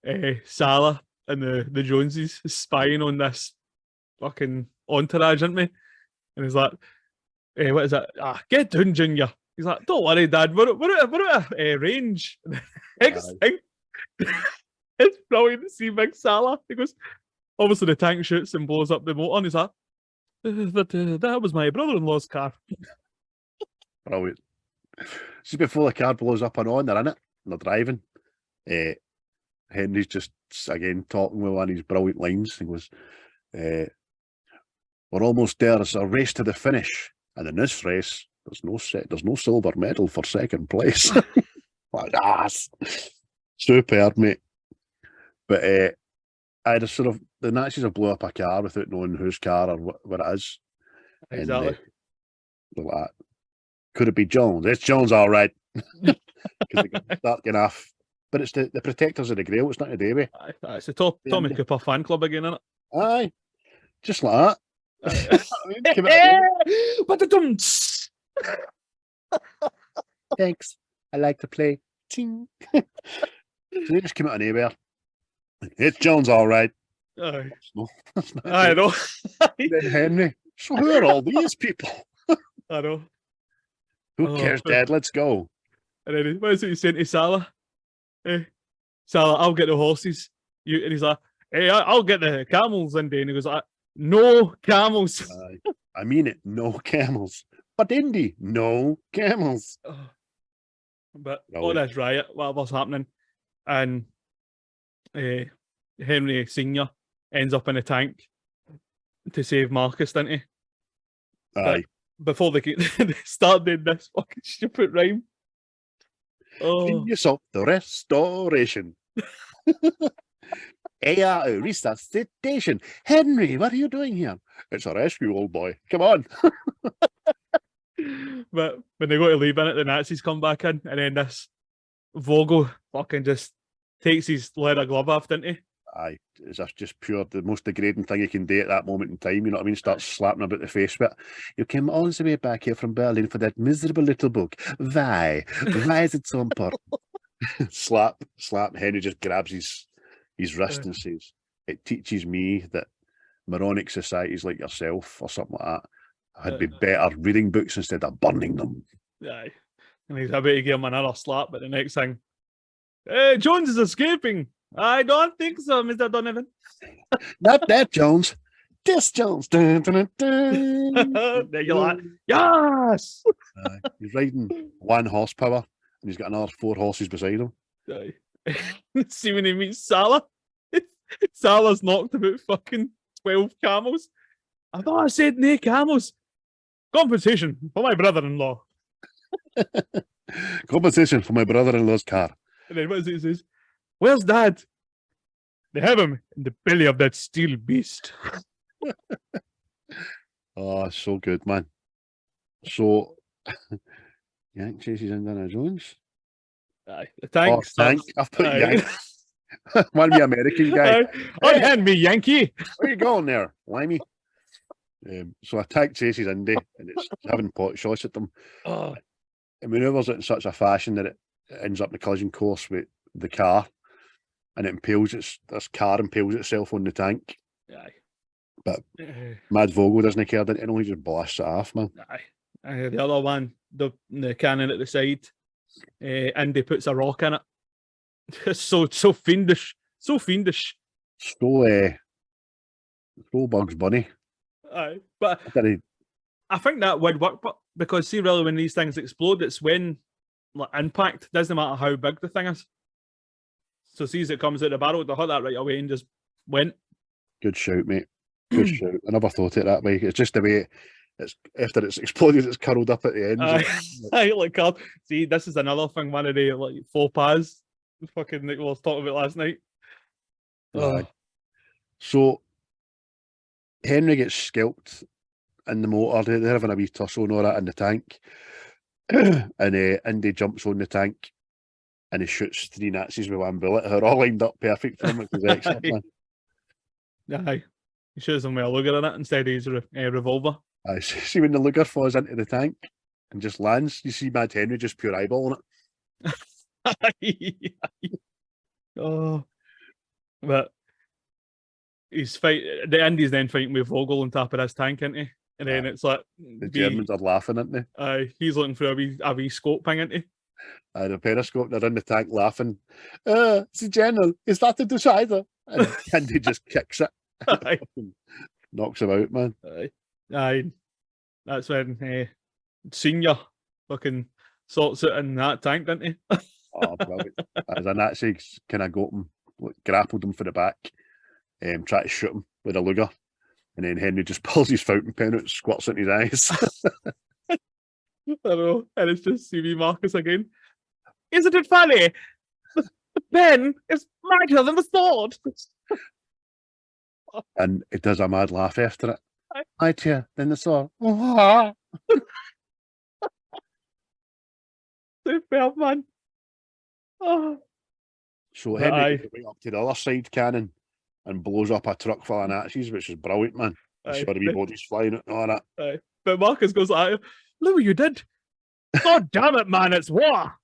get Salah and the Joneses spying on this fucking entourage, aren't we? And he's like, what is that? Get down, Junior. He's like, don't worry, Dad, we're at range. Next thing, it's brilliant to see Big Salah. He goes, obviously the tank shoots and blows up the motor, and he's like, but that was my brother-in-law's car. Brilliant. Just before the car blows up and on, they're in it, and they're driving. Henry's just, again, talking with one of his brilliant lines. He goes, we're almost there. It's a race to the finish. And in this race, there's no silver medal for second place. Like, superb, mate. But I just sort of, the Nazis have blew up a car without knowing whose car or what it is. Exactly. And they're like, could it be Jones? It's Jones, all right. Because they got dark enough. But it's the protectors of the Grail. It's not a Davy. It's the Tommy Cooper fan club again, isn't it? Aye, just like that. Thanks. I like to play. Ting. So they just came out of nowhere. It's Jones, all right. Aye. No, I know. Then Henry. So who are all these people? I know. Who cares, Dad? Let's go. And then what is it he's saying to Salah? Salah, I'll get the horses. And he's like, hey, I'll get the camels. And he goes like, no camels. I mean it, no camels. But Indy, no camels. But all this riot, whatever's happening, and Henry Senior ends up in a tank to save Marcus, didn't he? Aye. But before they start doing this fucking stupid rhyme. Genius of the restoration. Resuscitation. Henry, what are you doing here? It's a rescue, old boy. Come on. But when they go to leave in it, the Nazis come back in, and then this Vogel fucking just takes his leather glove off, didn't he? Aye, that's just pure, the most degrading thing you can do at that moment in time, you know what I mean? Start slapping about the face with it. You came all the way back here from Berlin for that miserable little book. Why? Why is it so important? Slap. Henry just grabs his wrist and says, it teaches me that moronic societies like yourself or something like that had be better reading books instead of burning them. Aye. And he's about to give him another slap, but the next thing, Jones is escaping. I don't think so, Mr. Donovan. Not that Jones. This Jones. Dun, dun, dun, dun. There you're like, yes! He's riding 1 horsepower and he's got another 4 horses beside him. See when he meets Salah? Salah's knocked about fucking 12 camels. I thought I said no camels. Compensation for my brother-in-law. Compensation for my brother-in-law's car. And then what is it he says? Where's Dad? They have him in the belly of that steel beast. Oh, so good, man. So, Yank chases Indiana Jones. Aye, the tank. Tank. I've put Yank. One of the American guy. Unhand me, Yankee. Where you going there, Limey? So a tank chases Indy and it's having pot shots at them. It maneuvers it in such a fashion that it ends up in the collision course with the car, and it impales this car impales itself on the tank. Aye. But Mad Vogel doesn't care, didn't he? No, he just blasts it off, man. Aye. The other one, the cannon at the side, Indy puts a rock in it. It's so fiendish. So fiendish. So Bugs Bunny. Aye. But I think that would work, but because see really when these things explode, it's when like impact, doesn't matter how big the thing is. So see as it comes out the barrel, they hit that right away and just went. Good shout, mate. Good shout. I never thought it that way. It's just the way it's after it's exploded, it's curled up at the end. I like see, this is another thing, one of the like faux pas fucking we was talking about last night. So Henry gets scalped in the motor. They're having a wee tussle and all that in the tank. And Indy jumps on the tank and he shoots 3 Nazis with 1 bullet. They're all lined up perfect for him, which was excellent, man. Aye. He shoots them with a Luger in it instead of his revolver. I see when the Luger falls into the tank and just lands, you see Mad Henry just pure eyeballing it. Oh, but he's fighting. The Indy's then fighting with Vogel on top of his tank, isn't he? And then it's like the Germans are laughing, aren't they? Aye, he's looking for a wee scope thing, isn't he? The periscope, they're in the tank laughing. It's the General, is that the decider? And Indy just kicks it. Knocks him out, man. Aye. That's when Senior fucking sorts it in that tank, didn't he? Oh, brilliant. As a Nazi kind of got him, grappled him for the back, tried to shoot him with a Luger, and then Henry just pulls his fountain pen out and squirts it in his eyes. I know, and it's just CV Marcus again. Isn't it funny? The pen is mightier than the sword. And it does a mad laugh after it. Aye. Mightier than the sword. Superb, man. Oh. So Aye. Henry goes right up to the other side cannon and blows up a truck full of Nazis, which is brilliant, man. You Aye. saw the wee bodies flying out and all that. Aye. But Marcus goes like, look what you did. God damn it, man, it's war.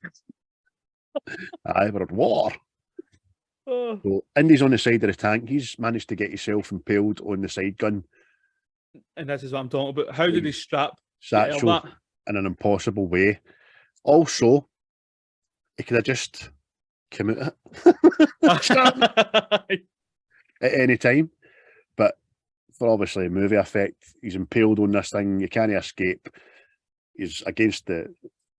Aye, we're at war. Oh. So Indy's on the side of the tank. He's managed to get himself impaled on the side gun. And this is what I'm talking about. How did he strap Satchel that? in an impossible way. Also, he could have just come out at any time. But for obviously movie effect, he's impaled on this thing. You can't escape. He's against the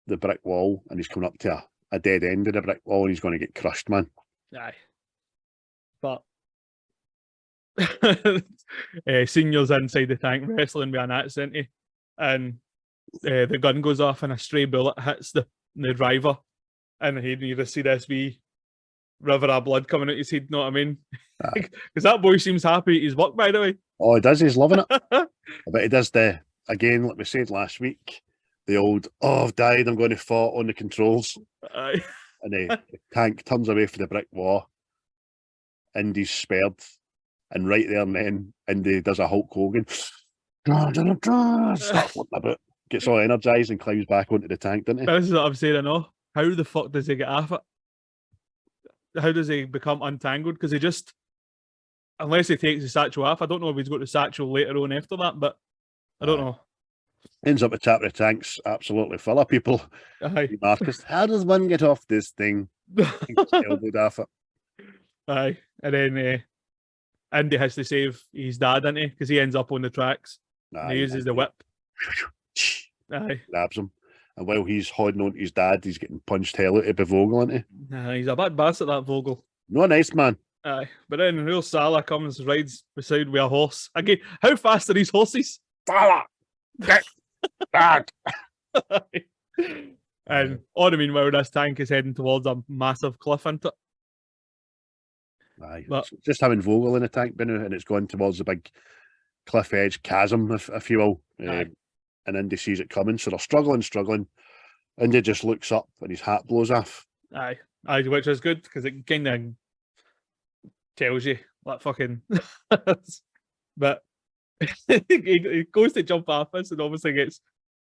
brick wall and he's coming up to a dead end of the brick wall and he's going to get crushed, man. Aye. But Senior's inside the tank wrestling with an accent, and the gun goes off and a stray bullet hits the driver, and you just see this wee river of blood coming out his head, know what I mean? Because that boy seems happy at his work, by the way. Oh, he does, he's loving it. But he does again, like we said last week, the old, oh, I've died, I'm going to fall on the controls. Aye. And the tank turns away from the brick wall. Indy's spared. And right there and then, Indy does a Hulk Hogan. Starts flipping about. Gets all energised and climbs back onto the tank, doesn't he? This is what I'm saying, I know. How the fuck does he get off it? How does he become untangled? Because he just, unless he takes the satchel off, I don't know if he's got the satchel later on after that, but I don't know. Ends up the top of the tank's absolutely full of people. Aye. Marcus, how does one get off this thing? He gets elbowed off it. Aye. And then Indy has to save his dad, doesn't he? Because he ends up on the tracks. And he uses the whip. Aye. Grabs him. And while he's holding on to his dad, he's getting punched hell out of Vogel, isn't he? He's a bad bastard, that Vogel. No, nice man. Aye. But then real Salah comes, rides beside with a horse. Again, how fast are these horses? Salah! Get back! And all the meanwhile, this tank is heading towards a massive cliff, isn't it? Aye. But, So just having Vogel in the tank, and it's going towards the big cliff edge chasm, if you will. And Indy sees it coming, so they're struggling. Indy just looks up and his hat blows off. Aye, which is good because it kind of tells you what fucking. But he goes to jump off this and obviously gets.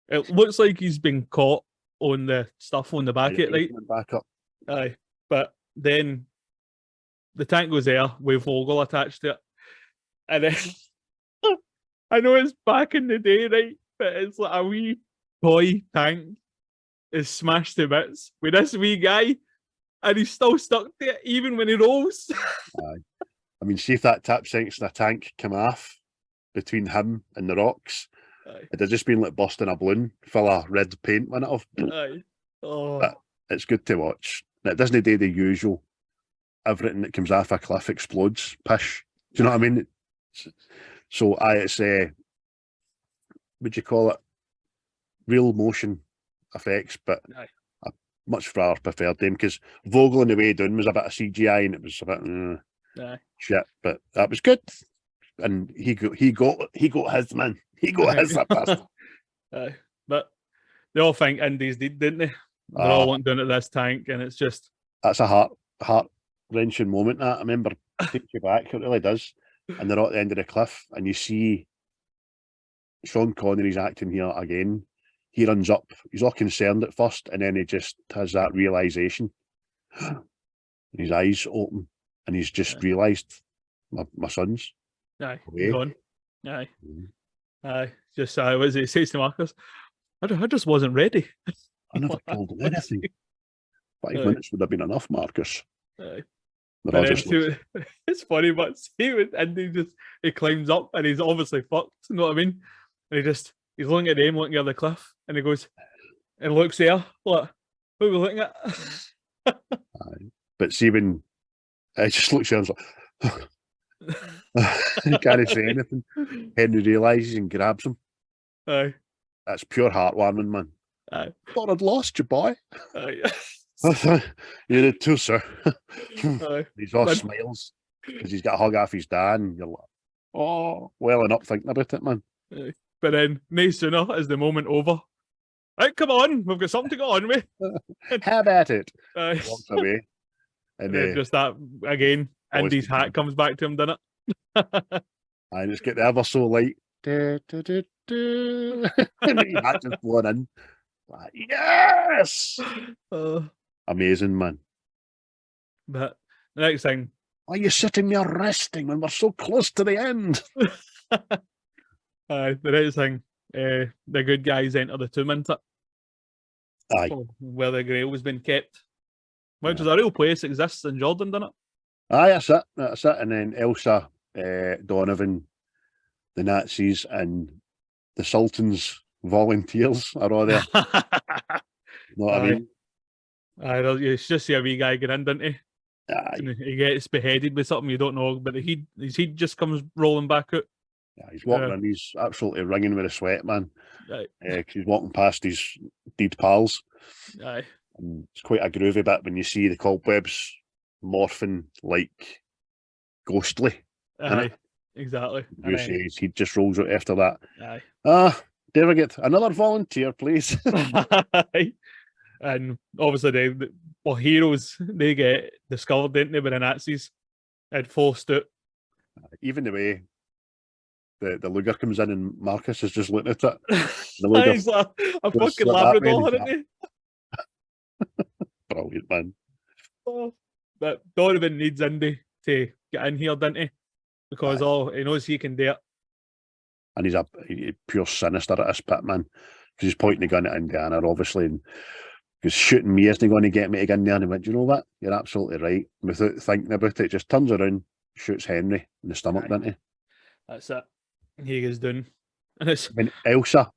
It looks like he's been caught on the stuff on the back, right? Back up. Aye, but then the tank goes there with Vogel attached to it, and then I know it's back in the day, right? But it's like a wee toy tank is smashed to bits with this wee guy, and he's still stuck to it even when he rolls. Aye. I mean, see if that tap sinks in a tank come off between him and the rocks. Aye. It'd have just been like busting a balloon full of red paint in it. Aye. Oh. But it's good to watch. It doesn't do the usual. Everything that comes off a cliff explodes. Pish. Do you know what I mean? So it's would you call it real motion effects, but I much far preferred them because Vogel on the way down was a bit of CGI and it was a bit shit, but that was good. And he got his, man. He got his that bastard. But they all think Indy's dead, didn't they? They all went down at this tank, and it's just that's a heart wrenching moment. That I remember takes you back. It really does. And they're at the end of the cliff, and you see Sean Connery's acting here again. He runs up. He's all concerned at first, and then he just has that realization. His eyes open, and he's just realised my son's gone. Aye. Just what does he say to Marcus? I just wasn't ready. I never told him anything. 5 minutes would have been enough, Marcus. It's funny, but see when Indy he climbs up and he's obviously fucked. You know what I mean? And he's looking at him, looking at the cliff, and he goes, and looks there. What are we looking at? But see when I just looks at him like, he can't say anything. Henry realises and grabs him. Aye. That's pure heartwarming, man. Aye. Thought I'd lost you, boy. Aye. You did too, sir. Aye. He's all smiles because he's got a hug off his dad, and you're like, oh, welling up thinking about it, man. Aye. But then, no sooner is the moment over. Right, come on, we've got something to go on with. How about it? Aye. Walks away. And then just that again, Andy's hat comes back to him, doesn't it? And it's get the ever so light. And the hat just blown in. Like, yes! Amazing, man. But the next thing. Why are you sitting there resting when we're so close to the end? The next thing, the good guys enter the tomb, isn't it? Aye. Where the Grail has been kept. Which is a real place that exists in Jordan, doesn't it? Aye, that's it. That's it. And then Elsa, Donovan, the Nazis, and the Sultan's volunteers are all there. Know what I mean? Aye, you just see a wee guy get in, doesn't he? Aye. And he gets beheaded with something you don't know, but his head just comes rolling back out. Yeah, he's walking in, he's absolutely wringing with a sweat, man. Aye. He's walking past his dead pals. Aye. And it's quite a groovy bit when you see the cobwebs morphing like ghostly. Aye, exactly. You say he just rolls out after that. Aye. Never get another volunteer, please. And obviously, heroes, they get discovered, didn't they, by the Nazis and forced out. Even the way the Luger comes in and Marcus is just looking at it. The Luger, he's like a fucking Labrador, isn't he? Brilliant, man. But Donovan needs Indy to get in here, didn't he? Because he knows he can do it. And he's a pure sinister at this pit, man. Because he's pointing the gun at Indiana, obviously, and because shooting me isn't going to get me to get in there. And he went, you know what? You're absolutely right. Without thinking about it, just turns around, shoots Henry in the stomach, doesn't he? That's it. He goes down. And it's when Elsa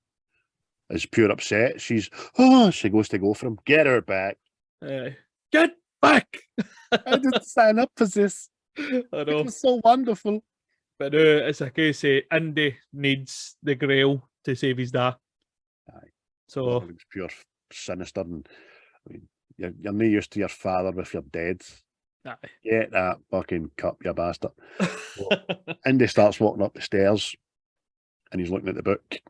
is pure upset, she goes to go for him. Get her back. Get back! I didn't sign up for this. I know. It was so wonderful. But it's a case of Indy needs the Grail to save his dad. Aye. So it's pure sinister, and I mean, you're not used to your father if you're dead. Aye. Get that fucking cup, you bastard. So, Indy starts walking up the stairs, and he's looking at the book.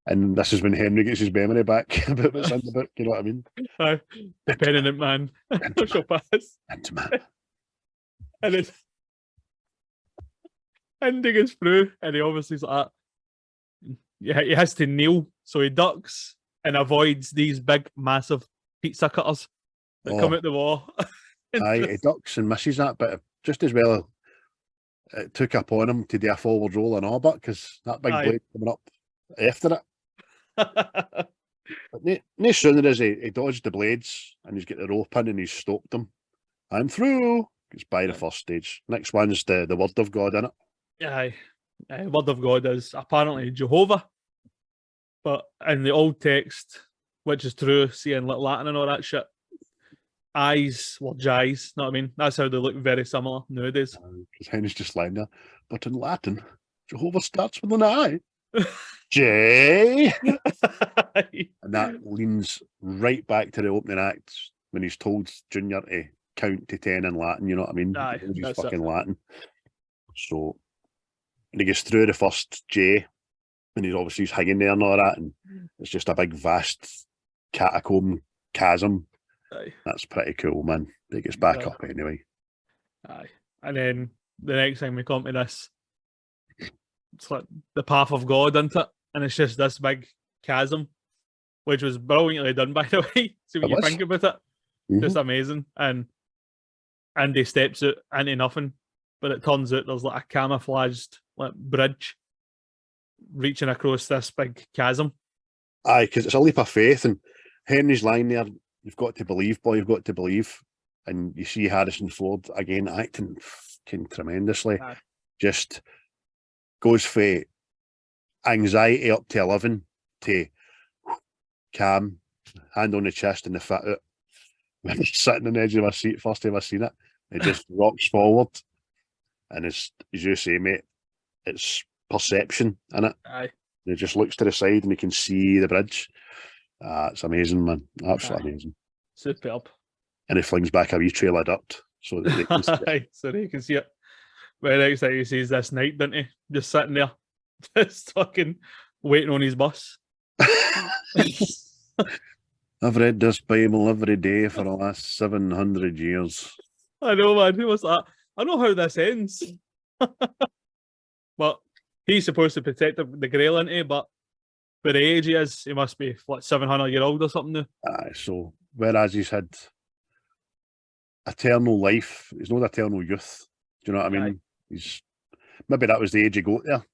And this is when Henry gets his memory back about what's in the book. You know what I mean? Aye. The penitent man. Shall pass. Into man. And it's Indy goes through, and he obviously is like, yeah, he has to kneel, so he ducks and avoids these big, massive pizza cutters that come out the wall. Aye, he ducks and misses that, but just as well, it took upon him to do a forward roll and all, but because that big blade coming up after it. But no sooner as he dodged the blades and he's got the rope in and he's stopped them. I'm through. It's by the first stage. Next one's the Word of God, innit? Aye. Word of God is apparently Jehovah. But in the old text, which is true, seeing Latin and all that shit, eyes were Jais, know what I mean? That's how they look very similar nowadays. Because Henry's just lying there. But in Latin, Jehovah starts with an I. J. And that leans right back to the opening act when he's told Junior to count to 10 in Latin, you know what I mean? Aye, he's fucking Latin. So and he gets through the first J, and he's hanging there and all that, and it's just a big vast catacomb chasm. Aye. That's pretty cool, man. He gets back up anyway. Aye. And then the next time we come to this, it's like the path of God, isn't it? And it's just this big chasm, which was brilliantly done, by the way. So when you think about it, just amazing. And Andy steps out into nothing, but it turns out there's like a camouflaged bridge reaching across this big chasm. Aye, because it's a leap of faith, and Henry's lying there. You've got to believe, boy. You've got to believe. And you see Harrison Ford again acting fucking tremendously. Aye. Just goes for anxiety up to 11 to calm, hand on the chest and the foot out. When he's sitting on the edge of my seat, first time I seen it, it just rocks forward. And it's, as you say, mate, it's perception, innit? Aye. And it just looks to the side and you can see the bridge. It's amazing, man. Absolutely amazing. Superb. And he flings back a wee trail of dirt so that they can see it. Aye, so they can see it. Very excited he sees this night, didn't he? Just sitting there, just fucking waiting on his bus. I've read this Bible every day for the last 700 years. I know, man. Who was that? I know how this ends. But he's supposed to protect the Grail, isn't he? But for the age he is, he must be, what, 700-year-old or something now? So, whereas he's had eternal life, he's not eternal youth. Do you know what I mean? Aye. He's maybe that was the age he got there.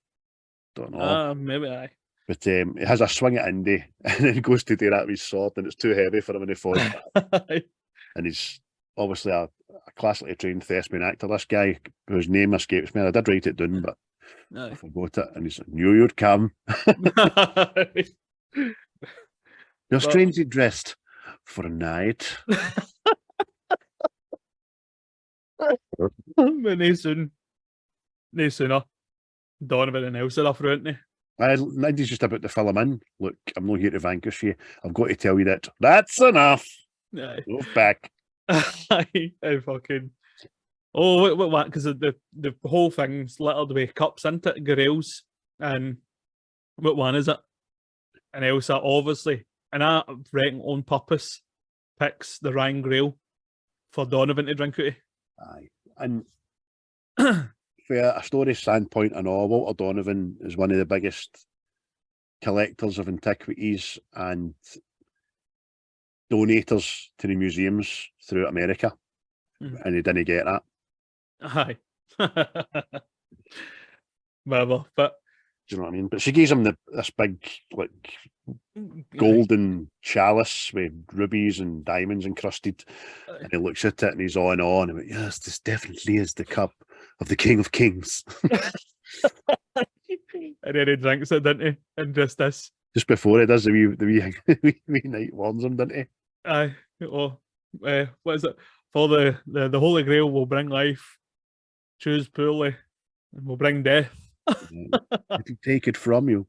Don't know. Maybe aye. But he has a swing at Indy and then he goes to do that with his sword and it's too heavy for him and he falls back. And he's obviously a classically trained thespian actor. This guy, whose name escapes me, I did write it down, but I forgot it. And he's like, knew you'd come. You're strangely dressed for a night. No sooner. Donovan and Elsa are through, isn't he? Indy's just about to fill him in. Look, I'm not here to vanquish you. I've got to tell you that that's enough. Aye. Move back. I fucking. Oh, what? Because the whole thing's littered with cups, isn't it? Grails. And what one is it? And Elsa, obviously, and I reckon on purpose, picks the Ryan Grail for Donovan to drink out of. Aye. And for a story standpoint and all, Walter Donovan is one of the biggest collectors of antiquities and donators to the museums throughout America. And he didn't get that. Aye. Whatever, but do you know what I mean? But she gives him this big, like, golden chalice with rubies and diamonds encrusted. And he looks at it and he's on. And he went, yes, this definitely is the cup of the King of Kings. And then he drinks it, didn't he? And just this. Just before he does the wee night warns him, didn't he? Aye. Oh, what is it? For the Holy Grail will bring life. Choose poorly and will bring death. It'll take it from you.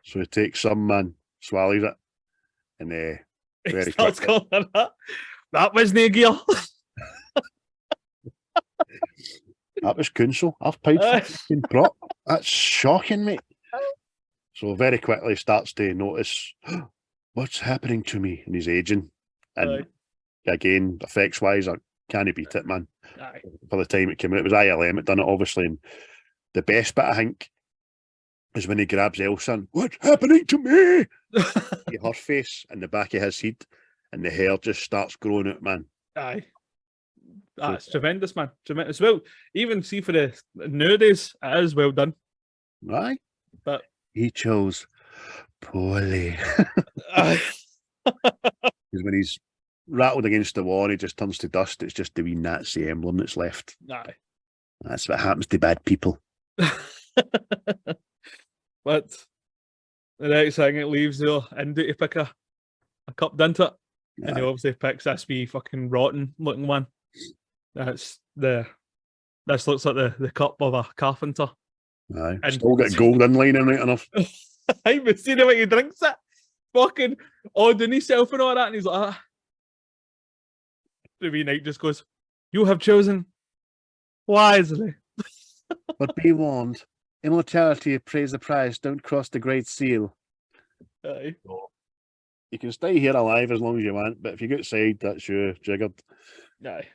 So he takes some, man, swallows it, and very starts calling that. That was no gear. That was Kunsel. I've paid fucking prop. That's shocking, mate. So very quickly starts to notice what's happening to me, and he's aging. And again, effects wise, I can't beat it, man. Aye. For the time it came out, it was ILM that done it, obviously. And the best bit, I think, is when he grabs Elsa and, what's happening to me? Her face and the back of his head, and the hair just starts growing out, man. Aye. That's tremendous, man. Tremendous. Well, even see for the nowadays, it is well done. Aye. But he chose poorly. Because when he's rattled against the wall, he just turns to dust. It's just the wee Nazi emblem that's left. Aye. That's what happens to bad people. But the next thing, it leaves there Indy to pick a cup, doesn't it? Aye. And he obviously picks this wee fucking rotten looking one. This looks like the cup of a carpenter. Aye. And still got gold inline in it enough. I was seeing the way he drinks it. Fucking odding himself and all that. And he's like, the wee knight just goes, you have chosen wisely. But be warned, immortality pays the price. Don't cross the Great Seal. Aye. So, you can stay here alive as long as you want, but if you get outside, that's you jiggered. Aye.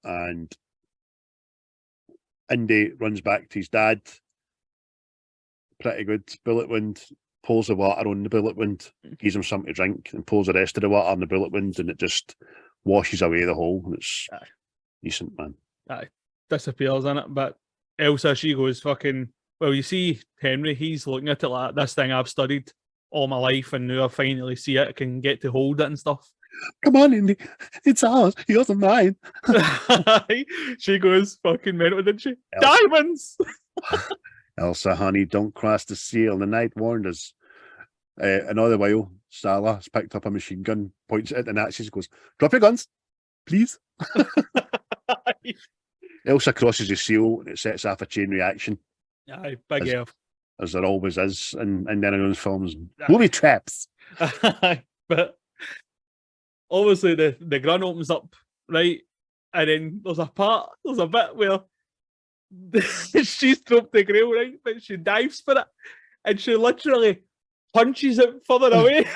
And Indy runs back to his dad. Pretty good. Bullet wound. Pours the water on the bullet wound. Gives him something to drink and pours the rest of the water on the bullet wound, and it just washes away the hole. And it's decent, man. Aye. Disappears in it, but Elsa, she goes fucking. Well, you see, Henry, he's looking at it like this thing I've studied all my life, and now I finally see it. I can get to hold it and stuff. Come on, Indy. It's ours. Yours and mine. She goes fucking mental, didn't she? Elsa. Diamonds! Elsa, honey, don't cross the seal. The knight warned us. Another while, Salah has picked up a machine gun, points it at the Nazis, goes, "Drop your guns, please." Elsa crosses the seal, and it sets off a chain reaction, Aye, big F. as there always is in Indiana Jones films. Booby traps. But obviously the gun opens up, right? And then there's a bit where she's dropped the grail, right? But she dives for it, and she literally punches it further away.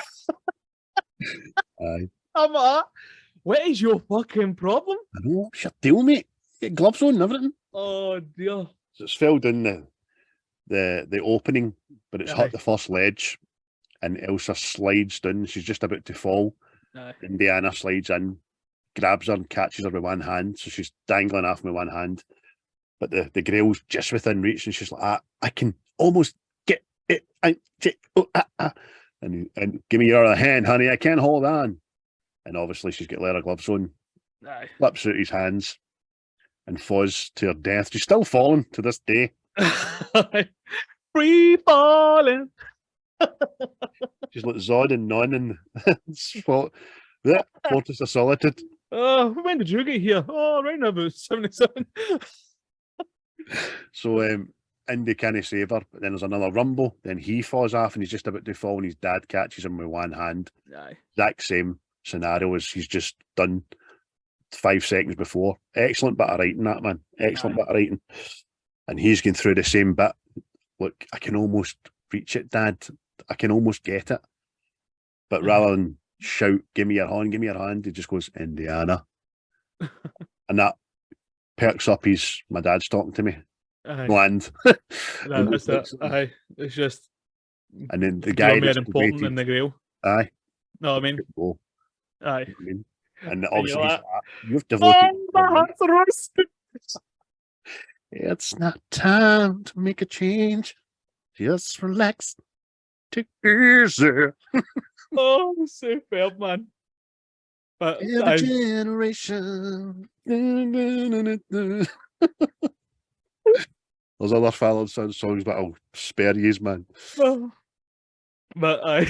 Aye. I'm like, what is your fucking problem? I know, what's your deal, mate? Get gloves on and everything. Oh dear. So it's fell down the opening, but it's hit the first ledge, and Elsa slides down. She's just about to fall. Aye. Indiana slides in, grabs her and catches her with one hand, so she's dangling off with one hand. But the grail's just within reach, and she's like, I can almost get it. And give me your other hand, honey. I can't hold on. And obviously she's got leather gloves on. Aye. Flips out his hands and falls to her death. She's still falling to this day. Free falling. She's like Zod and Nun in Fortress of Solitude. Oh, when did you get here? Oh, right now about 77. So Indy can't save her, but then there's another rumble. Then he falls off and he's just about to fall, and his dad catches him with one hand. Aye. Exact same scenario as he's just done 5 seconds before. Excellent bit of writing, that man. Excellent bit of writing. And he's going through the same bit. Look, I can almost reach it, Dad. I can almost get it. But rather than shout, "Give me your hand," he just goes, "Indiana." And that perks up his, "My dad's talking to me." Aye. Land. That's it. Aye. It's just. And then the guy more that's important than the grail. aye. No, I mean. Go. Aye. I mean, and obviously like, you've devoted. my heart's roasted. It's not time to make a change. Just relax. Take it easy. Oh, superb, man. But Every generation. There's other fellas saying songs, but I'll spare yous, man. But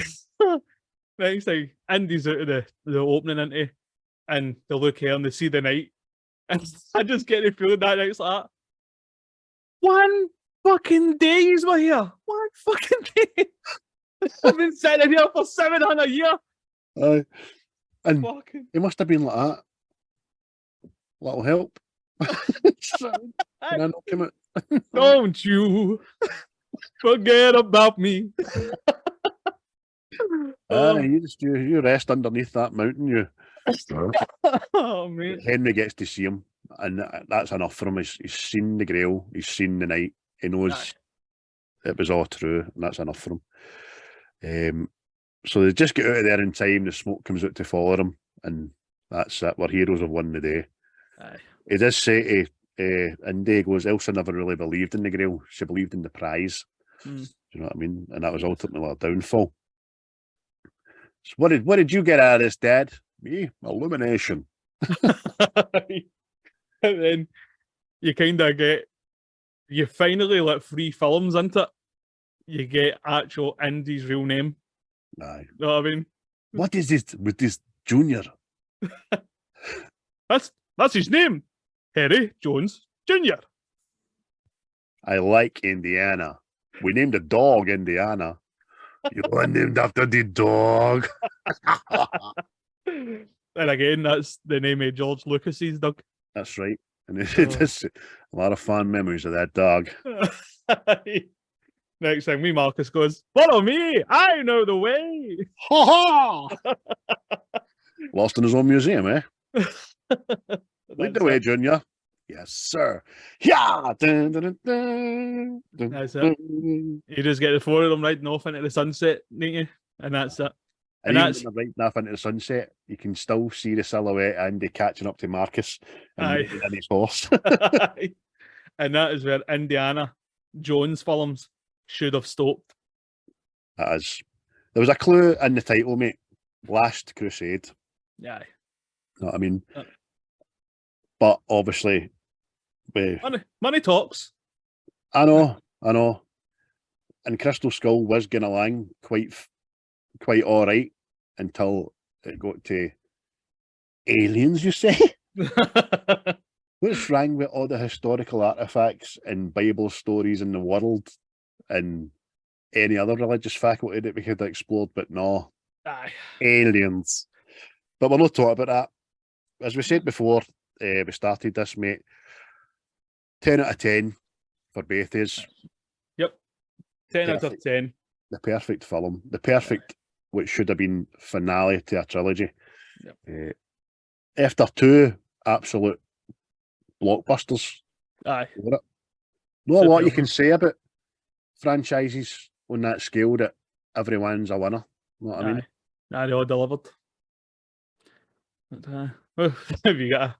next thing, Andy's out of the opening into, and they look here and they see the night, and I just get the feeling that night's like, one fucking day he's were here. One fucking day. I've been sitting here for 700 years. Aye. And Fucking. it must have been like that. That'll help. Can I not come out? Don't you forget about me. You rest underneath that mountain. You. Oh man. Henry gets to see him, and that's enough for him. He's seen the Grail. He's seen the night. He knows it was all true, and that's enough for him. So they just get out of there in time. The smoke comes out to follow them, and that's it. We're heroes have won the day. Aye. He does say to Indy, goes, Elsa never really believed in the Grail. She believed in the prize. Do you know what I mean? And that was ultimately a downfall. So what did you get out of this, Dad? Me? Illumination. And then you kind of you finally let 3 films into it. You get actual Indy's real name. Aye. You know what I mean? What is this with this Junior? That's his name. Harry Jones Jr. I like Indiana. We named a dog Indiana. You were named after the dog. And again, that's the name of George Lucas's dog. That's right. And it is a lot of fond memories of that dog. Next time, Marcus goes, "Follow me, I know the way." Ha ha! Lost in his own museum, eh? Lead the way, Junior. Yes, sir. Yeah. Dun, dun, dun, dun, That's it. You just get the 4 of them riding off into the sunset, don't you? And that's it. And even when they're riding off into the sunset, you can still see the silhouette of Andy catching up to Marcus and in his horse. And that is where Indiana Jones films should have stopped. That is. There was a clue in the title, mate. Last Crusade. Yeah. You know what I mean? But obviously, money talks. I know. And Crystal Skull was going along quite all right until it got to aliens, you say? What's wrong with all the historical artifacts and Bible stories in the world and any other religious faculty that we could have explored? But no, Aye. aliens. But we're not talking about that. As we said before, we started this, mate. 10 out of 10 for both of us. Yep. 10 out Perfect. of 10. The perfect film. The perfect, which should have been finale to a trilogy. Yep. After 2 absolute blockbusters. Aye. Not a lot you can say about franchises on that scale that everyone's a winner. You know what I mean? Aye, they all delivered. But, have you got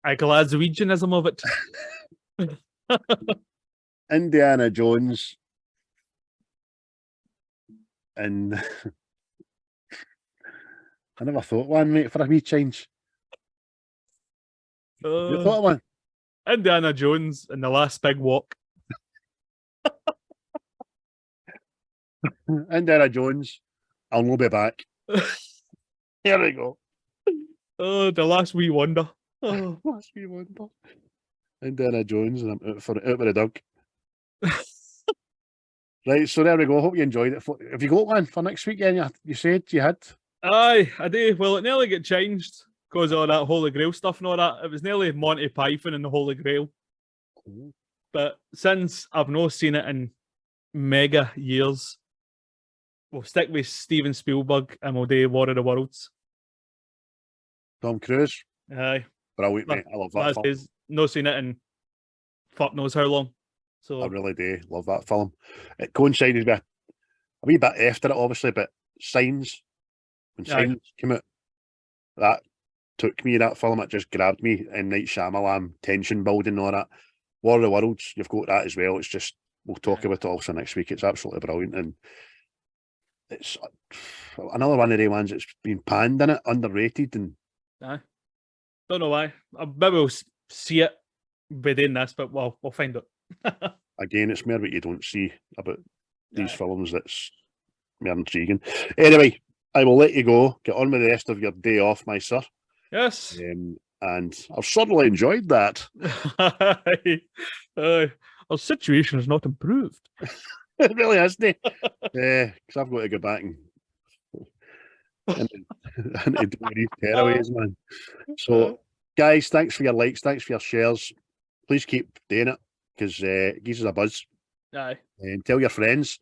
a Glaswegianism of it? Indiana Jones and I never thought one, mate, for a wee change. You thought of one? Indiana Jones and the Last Big Walk. Indiana Jones, I'll not be back. Here we go. Oh, the Last Wee Wonder. Oh, Last Wee Wonder. Indiana Jones, and I'm out with the dog. Right, so there we go. Hope you enjoyed it. Have you got one for next week? Then you said you had. Aye, I do. Well, it nearly got changed because of all that Holy Grail stuff and all that. It was nearly Monty Python and the Holy Grail. But since I've not seen it in mega years, we'll stick with Steven Spielberg and we'll do War of the Worlds. Tom Cruise. Aye. Brilliant, mate. I love that film. Not seen it in fuck knows how long. So I really do love that film. It coincided with a wee bit after it, obviously, but Signs, when Signs came out, that took me, that film. It just grabbed me. And Night Shyamalan, tension building, all that. War of the Worlds, you've got that as well. It's just, we'll talk about it also next week. It's absolutely brilliant. And it's another one of the ones that's been panned in it, underrated. And aye. Don't know why. Maybe we'll see it within this, but we'll find out. Again, it's more what you don't see about these films that's more intriguing. Anyway, I will let you go. Get on with the rest of your day off, my sir. Yes. And I've certainly enjoyed that. Our situation has not improved. It really hasn't. Because I've got to go back and do these tearaways, man. So, guys, thanks for your likes, thanks for your shares. Please keep doing it because it gives us a buzz. Aye. And tell your friends.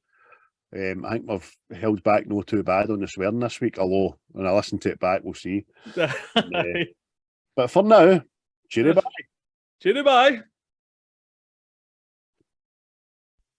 I think we've held back no too bad on the swearing this week, although when I listen to it back, we'll see. But for now, cheery bye. Cheery bye.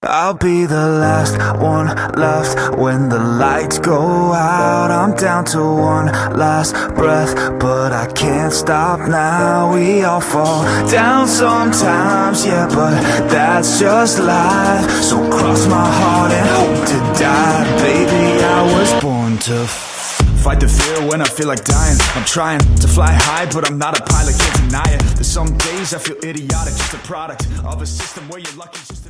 I'll be the last one left when the lights go out. I'm down to one last breath, but I can't stop now. We all fall down sometimes, yeah, but that's just life. So cross my heart and hope to die. Baby, I was born to fight the fear when I feel like dying. I'm trying to fly high, but I'm not a pilot, can't deny it. There's some days I feel idiotic, just a product of a system where you're lucky just